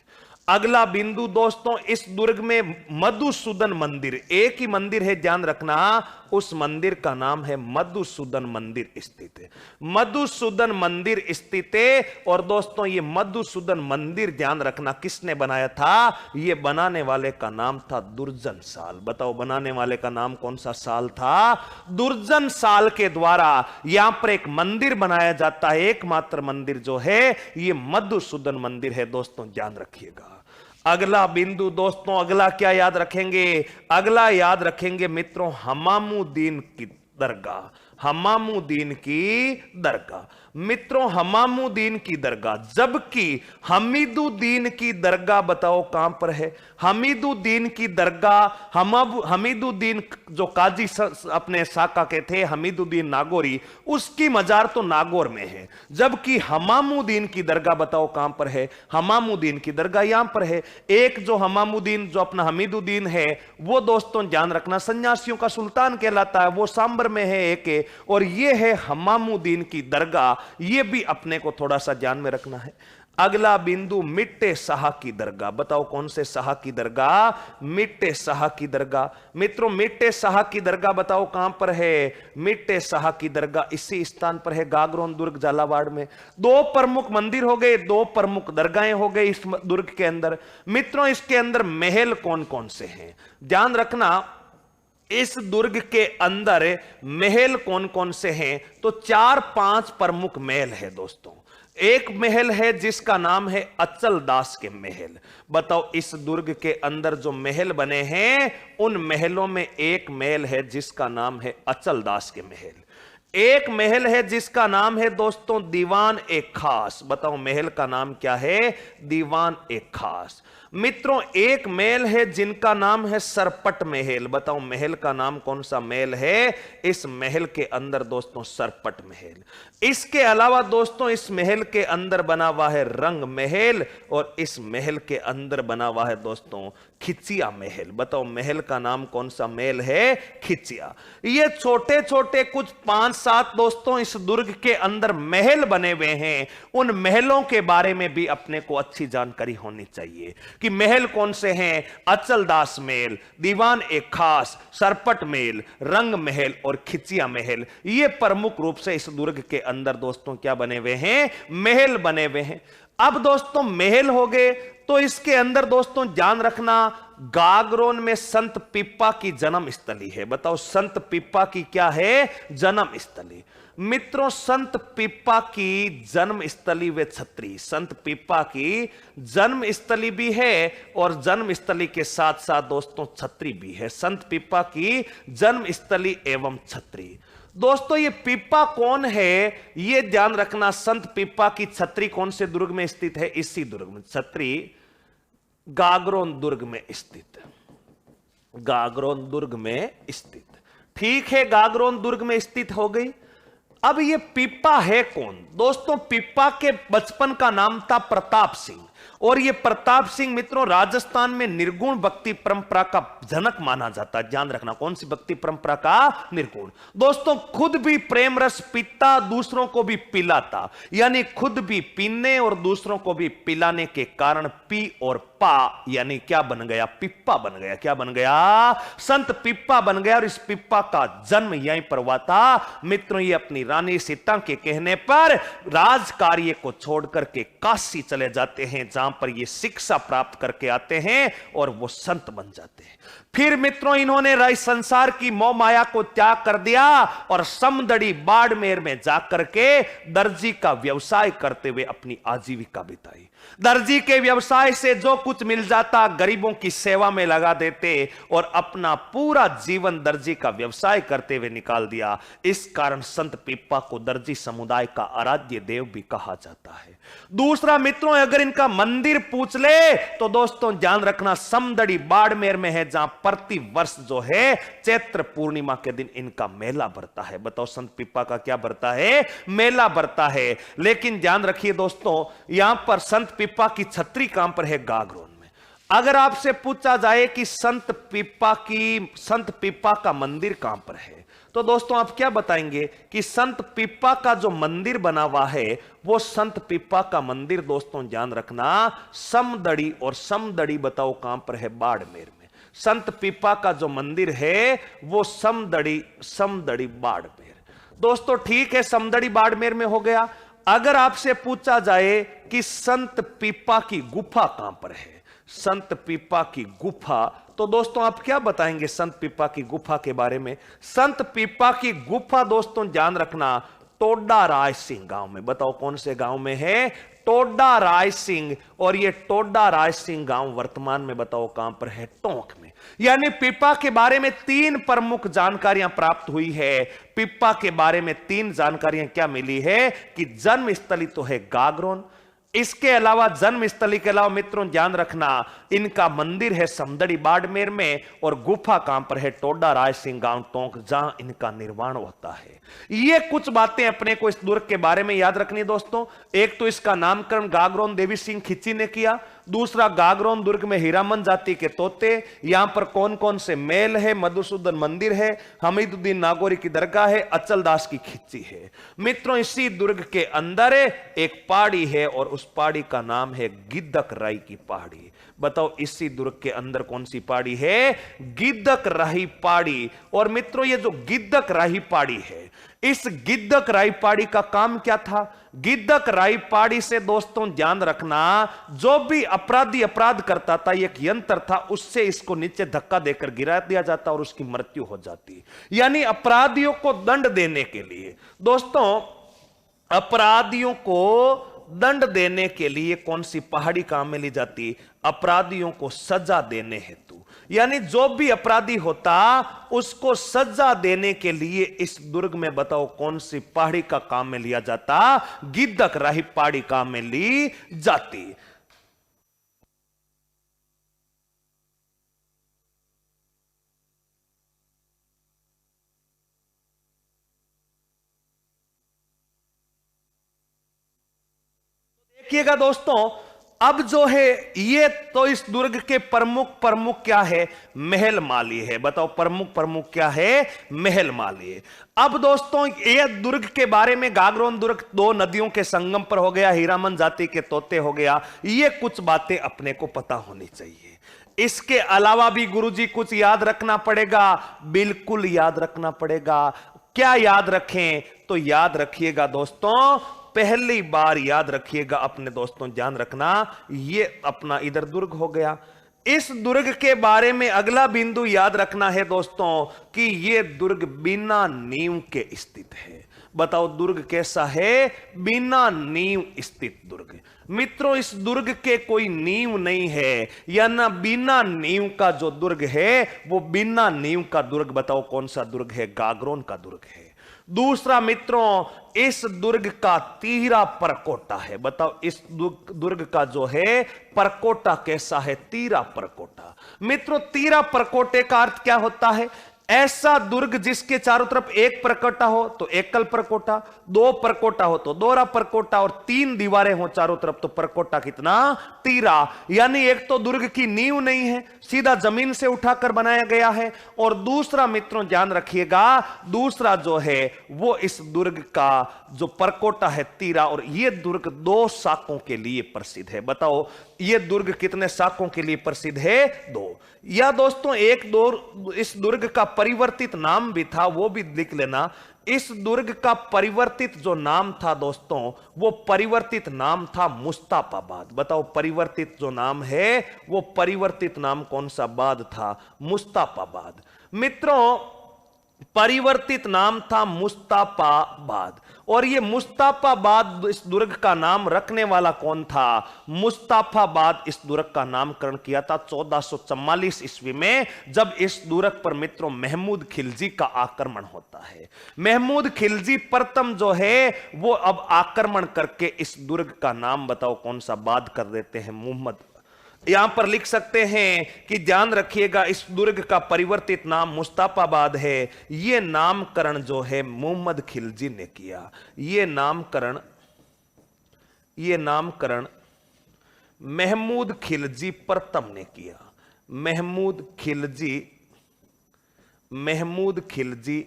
अगला बिंदु दोस्तों, इस दुर्ग में मधुसूदन मंदिर, एक ही मंदिर है, ध्यान रखना, उस मंदिर का नाम है मधुसूदन मंदिर स्थित है। मधुसूदन मंदिर स्थित है। और दोस्तों ये मधुसूदन मंदिर ध्यान रखना किसने बनाया था? ये बनाने वाले का नाम था दुर्जन साल। बताओ बनाने वाले का नाम कौन सा साल था? दुर्जन साल के द्वारा यहां पर एक मंदिर बनाया जाता है। एकमात्र मंदिर जो है ये मधुसूदन मंदिर है दोस्तों, ध्यान रखिएगा। अगला बिंदु दोस्तों, अगला क्या याद रखेंगे? अगला याद रखेंगे मित्रों हमामुद्दीन की दरगाह। हमामुद्दीन की दरगाह मित्रों, हमामुद्दीन की दरगाह, जबकि हमीदुद्दीन की दरगाह बताओ कहां पर है? हमीदुद्दीन की दरगाह, हमीदुद्दीन जो काजी अपने साका के थे, हमीदुद्दीन नागौरी, उसकी मजार तो नागौर में है। जबकि हमामुद्दीन की दरगाह बताओ कहां पर है? हमामुद्दीन की दरगाह यहां पर है। एक जो हमामुद्दीन जो अपना हमीदुद्दीन है वो दोस्तों ध्यान रखना सन्यासियों का सुल्तान कहलाता है, वो सांबर में है एक, और ये है हमामुद्दीन की दरगाह। ये भी अपने को थोड़ा सा ध्यान में रखना है। अगला बिंदु मिट्टे शाह की दरगाह, बताओ कौन से शाह की दरगाह? मिट्टे शाह की दरगाह। मित्रों मिट्टे शाह की दरगाह बताओ कहां पर है? मिट्टे शाह की दरगाह इसी स्थान पर है, गागरोन दुर्ग झालावाड़ में। दो प्रमुख मंदिर हो गए, दो प्रमुख दरगाहें हो गई इस दुर्ग के अंदर। मित्रों इसके अंदर महल कौन कौन से हैं? ध्यान रखना इस दुर्ग के अंदर महल कौन कौन से हैं? तो 4-5 प्रमुख महल है दोस्तों। एक महल है जिसका नाम है अचल दास के महल। बताओ इस दुर्ग के अंदर जो महल बने हैं उन महलों में एक महल है जिसका नाम है अचल दास के महल। एक महल है जिसका नाम है दोस्तों दीवान एक खास। बताओ महल का नाम क्या है? दीवान एक खास। मित्रों एक महल है जिनका नाम है सरपट महल। बताओ महल का नाम कौन सा महल है? इस महल के अंदर दोस्तों सरपट महल। इसके अलावा दोस्तों इस महल के अंदर बना हुआ है रंग महल, और इस महल के अंदर बना हुआ है दोस्तों खिचिया महल। बताओ महल का नाम कौन सा महल है? खिचिया। ये छोटे छोटे कुछ 5-7 दोस्तों इस दुर्ग के अंदर महल बने हुए हैं। उन महलों के बारे में भी अपने को अच्छी जानकारी होनी चाहिए कि महल कौन से हैं। अचल दास महल, दीवान एक खास, सरपट महल, रंग महल और खिचिया महल, ये प्रमुख रूप से इस दुर्ग के अंदर दोस्तों क्या बने हुए हैं? महल बने हुए हैं। अब दोस्तों महल हो गए तो इसके अंदर दोस्तों ध्यान रखना गागरोन में संत पिप्पा की जन्म स्थली है। बताओ संत पिप्पा की क्या है? जन्म स्थली। मित्रों संत पिप्पा की जन्म स्थली वे छत्री, संत पिप्पा की जन्म स्थली भी है और जन्म स्थली के साथ साथ दोस्तों छत्री भी है। संत पिप्पा की जन्म स्थली एवं छत्री। दोस्तों ये पिप्पा कौन है ये ध्यान रखना। संत पिप्पा की छत्री कौन से दुर्ग में स्थित है? इसी दुर्ग में। छत्री गागरोन दुर्ग में स्थित, गागरोन दुर्ग में स्थित। ठीक है गागरोन दुर्ग में स्थित हो गई। अब ये पिप्पा है कौन? दोस्तों पिप्पा के बचपन का नाम था प्रताप सिंह, और ये प्रताप सिंह मित्रों राजस्थान में निर्गुण भक्ति परंपरा का जनक माना जाता है। ध्यान रखना कौन सी भक्ति परंपरा का? निर्गुण। दोस्तों खुद भी प्रेम रस पीता, दूसरों को भी पिलाता, यानी खुद भी पीने और दूसरों को भी पिलाने के कारण पी और पा यानी क्या बन गया? पिप्पा बन गया। क्या बन गया? संत पिप्पा बन गया। और इस पिप्पा का जन्म यहीं पर हुआ था। मित्रों ये अपनी रानी सीता के कहने पर राज कार्य को छोड़कर के काशी चले जाते हैं, जहां पर ये शिक्षा प्राप्त करके आते हैं और वो संत बन जाते हैं। फिर मित्रों इन्होंने राय संसार की मोह माया को त्याग कर दिया और समदड़ी बाड़मेर में जाकर के दर्जी का व्यवसाय करते हुए अपनी आजीविका बिताई। दर्जी के व्यवसाय से जो कुछ मिल जाता गरीबों की सेवा में लगा देते और अपना पूरा जीवन दर्जी का व्यवसाय करते हुए निकाल दिया। इस कारण संत पीपा को दर्जी समुदाय का आराध्य देव भी कहा जाता है। दूसरा मित्रों, अगर इनका मंदिर पूछ ले तो दोस्तों ध्यान रखना, समदड़ी बाड़मेर में है, जहां प्रति वर्ष जो है चैत्र पूर्णिमा के दिन इनका मेला भरता है। बताओ संत पीपा का क्या भरता है? मेला भरता है। लेकिन ध्यान रखिए दोस्तों, यहां पर संत पीपा की छतरी कहां पर है? गागरोन में। अगर आपसे पूछा जाए कि संत पीपा का मंदिर कहां पर है, तो दोस्तों आप क्या बताएंगे कि संत पीपा का जो मंदिर बना हुआ है वो संत पीपा का मंदिर दोस्तों ध्यान रखना समदड़ी, और समदड़ी बताओ कहां पर है? बाड़मेर में। संत पीपा का जो मंदिर है वो समदड़ी बाड़मेर। दोस्तों ठीक है, समदड़ी बाड़मेर में हो गया। अगर आपसे पूछा जाए कि संत पीपा की गुफा कहां पर है, संत पीपा की गुफा, तो दोस्तों आप क्या बताएंगे संत पीपा की गुफा के बारे में? संत पीपा की गुफा दोस्तों ध्यान रखना टोडा राय सिंह गांव में। बताओ कौन से गांव में है? टोडा राय सिंह। और ये टोडा राय सिंह गांव वर्तमान में बताओ कहां पर है? टोंक में। यानी पीपा के बारे में 3 प्रमुख जानकारियां प्राप्त हुई है। पीपा के बारे में 3 जानकारियां क्या मिली है कि जन्म स्थली तो है गागरोन, इसके अलावा जन्म स्थली के अलावा मित्रों ध्यान रखना इनका मंदिर है समदड़ी बाड़मेर में, और गुफा कहां पर है? टोडा राय सिंह गांव टोंक, जहां इनका निर्वाण होता है। ये कुछ बातें अपने को इस दुर्ग के बारे में याद रखनी दोस्तों। एक तो इसका नामकरण गागरोन देवी सिंह खिची ने किया। दूसरा, गागरोन दुर्ग में हीरामन जाति के तोते। यहां पर कौन कौन से महल है? मधुसूदन मंदिर है, हमीदुद्दीन नागौरी की दरगाह है, अचलदास की खिच्ची है। मित्रों इसी दुर्ग के अंदर एक पहाड़ी है और उस पहाड़ी का नाम है गिद्धक राई की पहाड़ी। बताओ इसी दुर्ग के अंदर कौन सी पहाड़ी है? गिद्धक राही पहाड़ी। और मित्रों ये जो गिद्धक राही पहाड़ी है, इस गिद्धक राई पहाड़ी का काम क्या था? गिद्धक राई पहाड़ी से दोस्तों ध्यान रखना जो भी अपराधी अपराध करता था, एक यंत्र था, उससे इसको नीचे धक्का देकर गिरा दिया जाता और उसकी मृत्यु हो जाती। यानी अपराधियों को दंड देने के लिए दोस्तों, अपराधियों को दंड देने के लिए कौन सी पहाड़ी काम में ली जाती? अपराधियों को सजा देने हेतु। यानी जो भी अपराधी होता उसको सजा देने के लिए इस दुर्ग में बताओ कौन सी पहाड़ी का काम में लिया जाता? गिद्धक राही पहाड़ी काम में ली जाती। देखिएगा दोस्तों, अब जो है ये तो इस दुर्ग के प्रमुख क्या है? महल माली है। बताओ प्रमुख क्या है? महल माली है। अब दोस्तों ये दुर्ग के बारे में, गागरोन दुर्ग 2 नदियों के संगम पर हो गया, हीरामन जाति के तोते हो गया, ये कुछ बातें अपने को पता होनी चाहिए। इसके अलावा भी गुरुजी कुछ याद रखना पड़ेगा, बिल्कुल याद रखना पड़ेगा। क्या याद रखें? तो याद रखिएगा दोस्तों, पहली बार याद रखिएगा अपने दोस्तों, ध्यान रखना ये अपना इधर दुर्ग हो गया। इस दुर्ग के बारे में अगला बिंदु याद रखना है दोस्तों कि ये दुर्ग बिना नींव के स्थित है। बताओ दुर्ग कैसा है? बिना नींव स्थित दुर्ग। मित्रों इस दुर्ग के कोई नींव नहीं है, या ना बिना नींव का जो दुर्ग है वो बिना नींव का दुर्ग। बताओ कौन सा दुर्ग है? गागरोन का दुर्ग है। दूसरा मित्रों, इस दुर्ग का तीरा परकोटा है। बताओ इस दुर्ग का जो है परकोटा कैसा है? तीरा परकोटा। मित्रों तीरा परकोटे का अर्थ क्या होता है? ऐसा दुर्ग जिसके चारों तरफ एक परकोटा हो तो एकल परकोटा, 2 परकोटा हो तो दोहरा परकोटा, और 3 दीवारें हो चारों तरफ तो परकोटा कितना? तीरा। यानी एक तो दुर्ग की नींव नहीं है, सीधा जमीन से उठाकर बनाया गया है, और दूसरा मित्रों ध्यान रखिएगा, दूसरा जो है वो इस दुर्ग का जो परकोटा है तीरा, और ये दुर्ग 2 शाखों के लिए प्रसिद्ध है। बताओ ये दुर्ग कितने शाखों के लिए प्रसिद्ध है? 2। या दोस्तों इस दुर्ग का परिवर्तित नाम भी था, वो भी लिख लेना। इस दुर्ग का परिवर्तित जो नाम था दोस्तों, वो परिवर्तित नाम था मुस्ताफाबाद। बताओ परिवर्तित जो नाम है वो परिवर्तित नाम कौन सा बाद था? मुस्ताफाबाद। मित्रों परिवर्तित नाम था मुस्ताफाबाद। और ये मुस्ताफाबाद इस दुर्ग का नाम रखने वाला कौन था? मुस्ताफाबाद इस दुर्ग का नामकरण किया था 1444 ईस्वी में, जब इस दुर्ग पर मित्रों महमूद खिलजी का आक्रमण होता है। महमूद खिलजी प्रथम जो है वो अब आक्रमण करके इस दुर्ग का नाम बताओ कौन सा बाद कर देते हैं? मोहम्मद। यहां पर लिख सकते हैं कि ध्यान रखिएगा, इस दुर्ग का परिवर्तित नाम मुस्ताफाबाद है। यह नामकरण जो है मोहम्मद खिलजी ने किया। यह नामकरण महमूद खिलजी प्रथम ने किया। महमूद खिलजी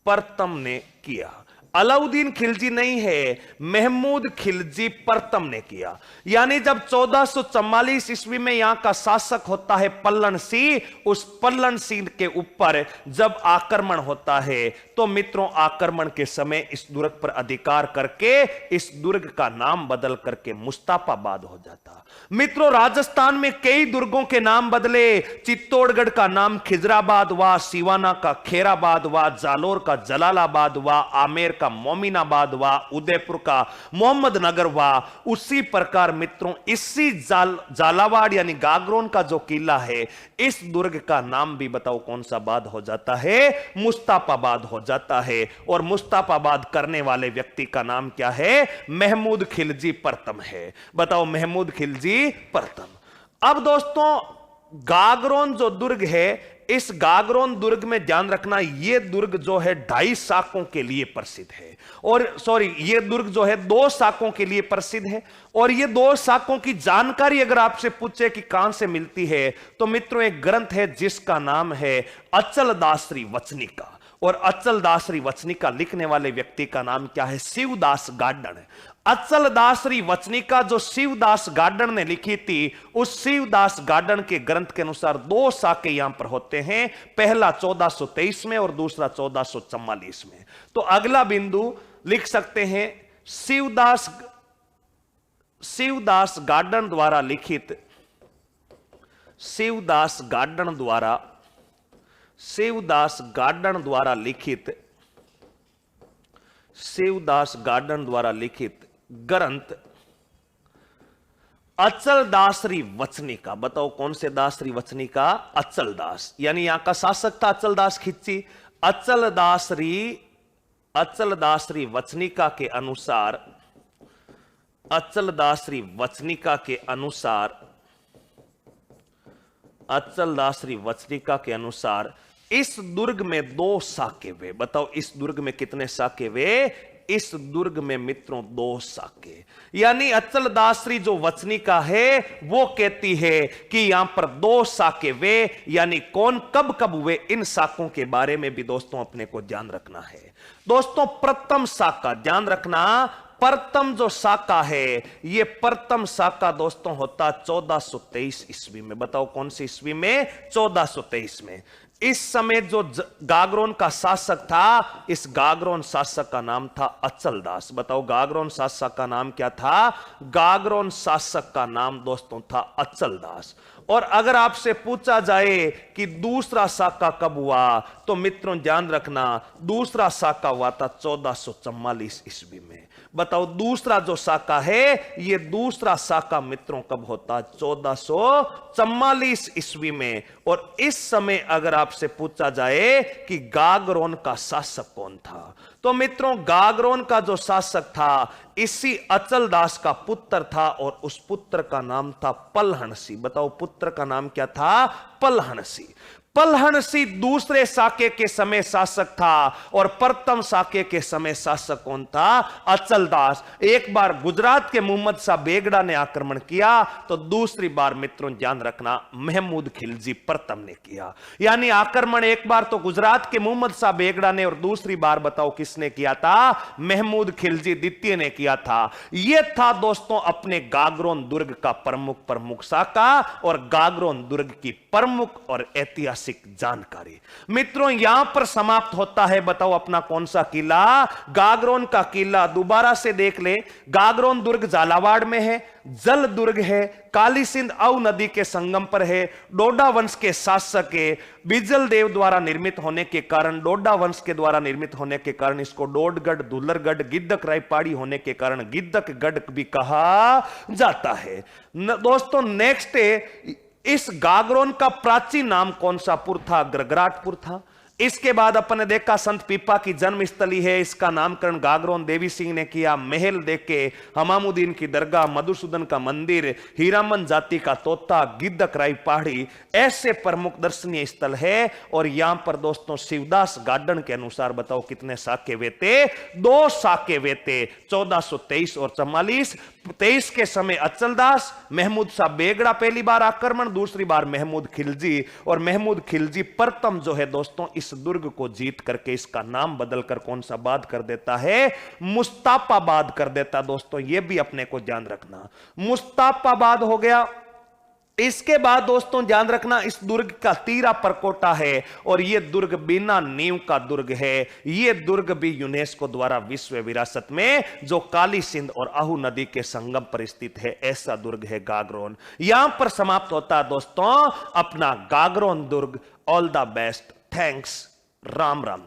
प्रथम ने किया। अलाउद्दीन खिलजी नहीं है, महमूद खिलजी प्रथम ने किया। यानी जब 1444 ईस्वी में यहां का शासक होता है पल्लन सिंह, उस पल्लन सिंह के ऊपर जब आक्रमण होता है तो मित्रों आक्रमण के समय इस दुर्ग पर अधिकार करके इस दुर्ग का नाम बदल करके मुस्ताफाबाद हो जाता। मित्रों राजस्थान में कई दुर्गों के नाम बदले। चित्तौड़गढ़ का नाम खिजराबाद हुआ, सिवाना का खेराबाद हुआ, जालोर का जलालाबाद हुआ, आमेर का मोमिनाबाद हुआ, उदयपुर का मोहम्मद नगर हुआ। उसी प्रकार मित्रों इसी झालावाड़ यानी गागरोन का जो किला है, इस दुर्ग का नाम भी बताओ कौन सा बाद हो जाता है? मुस्ताफाबाद हो जाता है। और मुस्ताफाबाद करने वाले व्यक्ति का नाम क्या है? महमूद खिलजी प्रथम है। बताओ महमूद खिलजी प्रथम। अब दोस्तों गागरोन जो दुर्ग है, इस गागरोन दुर्ग में ध्यान रखना, यह दुर्ग जो है 2.5 शाकों के लिए प्रसिद्ध है। और यह दुर्ग जो है 2 शाकों के लिए प्रसिद्ध है। और ये 2 शाकों की जानकारी अगर आपसे पूछे कि कहां से मिलती है, तो मित्रों एक ग्रंथ है जिसका नाम है अचलदासरी वचनिका। और अचलदासरी वचनिका लिखने वाले व्यक्ति का नाम क्या है? शिवदास गार्डन। अचलदासरी वचनिका जो शिवदास गार्डन ने लिखी थी, उस शिवदास गार्डन के ग्रंथ के अनुसार 2 शाखे यहां पर होते हैं। पहला 1423 में और दूसरा 1444 में। तो अगला बिंदु लिख सकते हैं शिवदास गार्डन द्वारा लिखित शिवदास गार्डन द्वारा लिखित ग्रंथ अचलदासरी वचनिका। बताओ कौन से दासरी वचनिका? अचलदास। यानी यहां का शासक था अचलदास खिच्ची। अचलदासरी वचनिका के अनुसार इस दुर्ग में 2 शाखे वे। बताओ इस दुर्ग में कितने शाखे वे? इस दुर्ग में मित्रों 2 शाखे। यानी अचलदासरी जो वचनिका है वो कहती है कि यहां पर 2 शाखे वे। यानी कौन कब कब हुए, इन शाखों के बारे में भी दोस्तों अपने को ध्यान रखना है। दोस्तों प्रथम शाखा ध्यान रखना, प्रथम जो शाखा है, ये प्रथम शाखा दोस्तों होता 1423 ईस्वी में। बताओ कौन सी ईस्वी में? 1423 में। इस समय जो गागरोन का शासक था, इस गागरोन शासक का नाम था अचलदास। बताओ गागरोन शासक का नाम क्या था? गागरोन शासक का नाम दोस्तों था अचलदास। और अगर आपसे पूछा जाए कि दूसरा शाखा कब हुआ, तो मित्रों ध्यान रखना दूसरा शाखा हुआ था 1444 ईस्वी में। बताओ दूसरा जो शाखा है, ये दूसरा शाखा मित्रों कब होता? 1444 ईस्वी में। और इस समय अगर आपसे पूछा जाए कि गागरोन का शासक कौन था, तो मित्रों गागरोन का जो शासक था इसी अचलदास का पुत्र था और उस पुत्र का नाम था पलहनसी। बताओ पुत्र का नाम क्या था? पलहनसी। पलहनसी दूसरे शाके के समय शासक था और प्रथम शाके के समय शासक कौन था? अचलदास। एक बार गुजरात के मोहम्मद शाह बेगड़ा ने आक्रमण किया, तो दूसरी बार मित्रों ध्यान रखना महमूद खिलजी प्रथम ने किया। यानी आक्रमण एक बार तो गुजरात के मोहम्मद शाह बेगड़ा ने और दूसरी बार बताओ किसने किया था? महमूद खिलजी द्वितीय ने किया था। यह था दोस्तों अपने गागरोन दुर्ग का प्रमुख शाखा और गागरोन दुर्ग की प्रमुख और ऐतिहासिक जानकारी। मित्रों यहां पर समाप्त होता है बताओ अपना कौन सा किला? गागरोन का किला। दोबारा से देख ले, गागरोन दुर्ग झालावाड़ में है, जल दुर्ग है, काली सिंध अऊ नदी के संगम पर है, डोडा वंश के शासक है, बिजल देव द्वारा निर्मित होने के कारण, डोडा वंश के द्वारा निर्मित होने के कारण इसको डोडगढ़, दुल्लरगढ़, गिद्दक रायपाड़ी होने के कारण गिद्दकगढ़ भी कहा जाता है। दोस्तों नेक्स्ट है, इस गागरोन का प्राचीन नाम कौन सा पुर था? गरगराटपुर था। इसके बाद अपन ने देखा संत पीपा की जन्मस्थली है, इसका नामकरण गागरोन देवी सिंह ने किया। महल देख के हमामुद्दीन की दरगाह, मधुसूदन का मंदिर, हीरामन जाति का तोता, गिद्दक राय पहाड़ी, ऐसे प्रमुख दर्शनीय स्थल है। और यहां पर दोस्तों शिवदास गार्डन के अनुसार बताओ कितने साके वे थे? 2 साके वे थे, 1423 और 44। 23 के समय अचलदास, महमूद शाह बेगड़ा पहली बार आक्रमण, दूसरी बार महमूद खिलजी। और महमूद खिलजी प्रथम जो है दोस्तों इस दुर्ग को जीत करके इसका नाम बदलकर कौन सा बाद कर देता है? मुस्ताफाबाद कर देता। दोस्तों यह भी अपने को ध्यान रखना, मुस्ताफाबाद हो गया। इसके बाद दोस्तों ध्यान रखना, इस दुर्ग का तीरा परकोटा है और यह दुर्ग बिना नींव का दुर्ग है। यह दुर्ग भी यूनेस्को द्वारा विश्व विरासत में, जो काली सिंध और आहू नदी के संगम पर स्थित है, ऐसा दुर्ग है गागरोन। यहां पर समाप्त होता है दोस्तों अपना गागरोन दुर्ग। All the best, thanks, Ram Ram.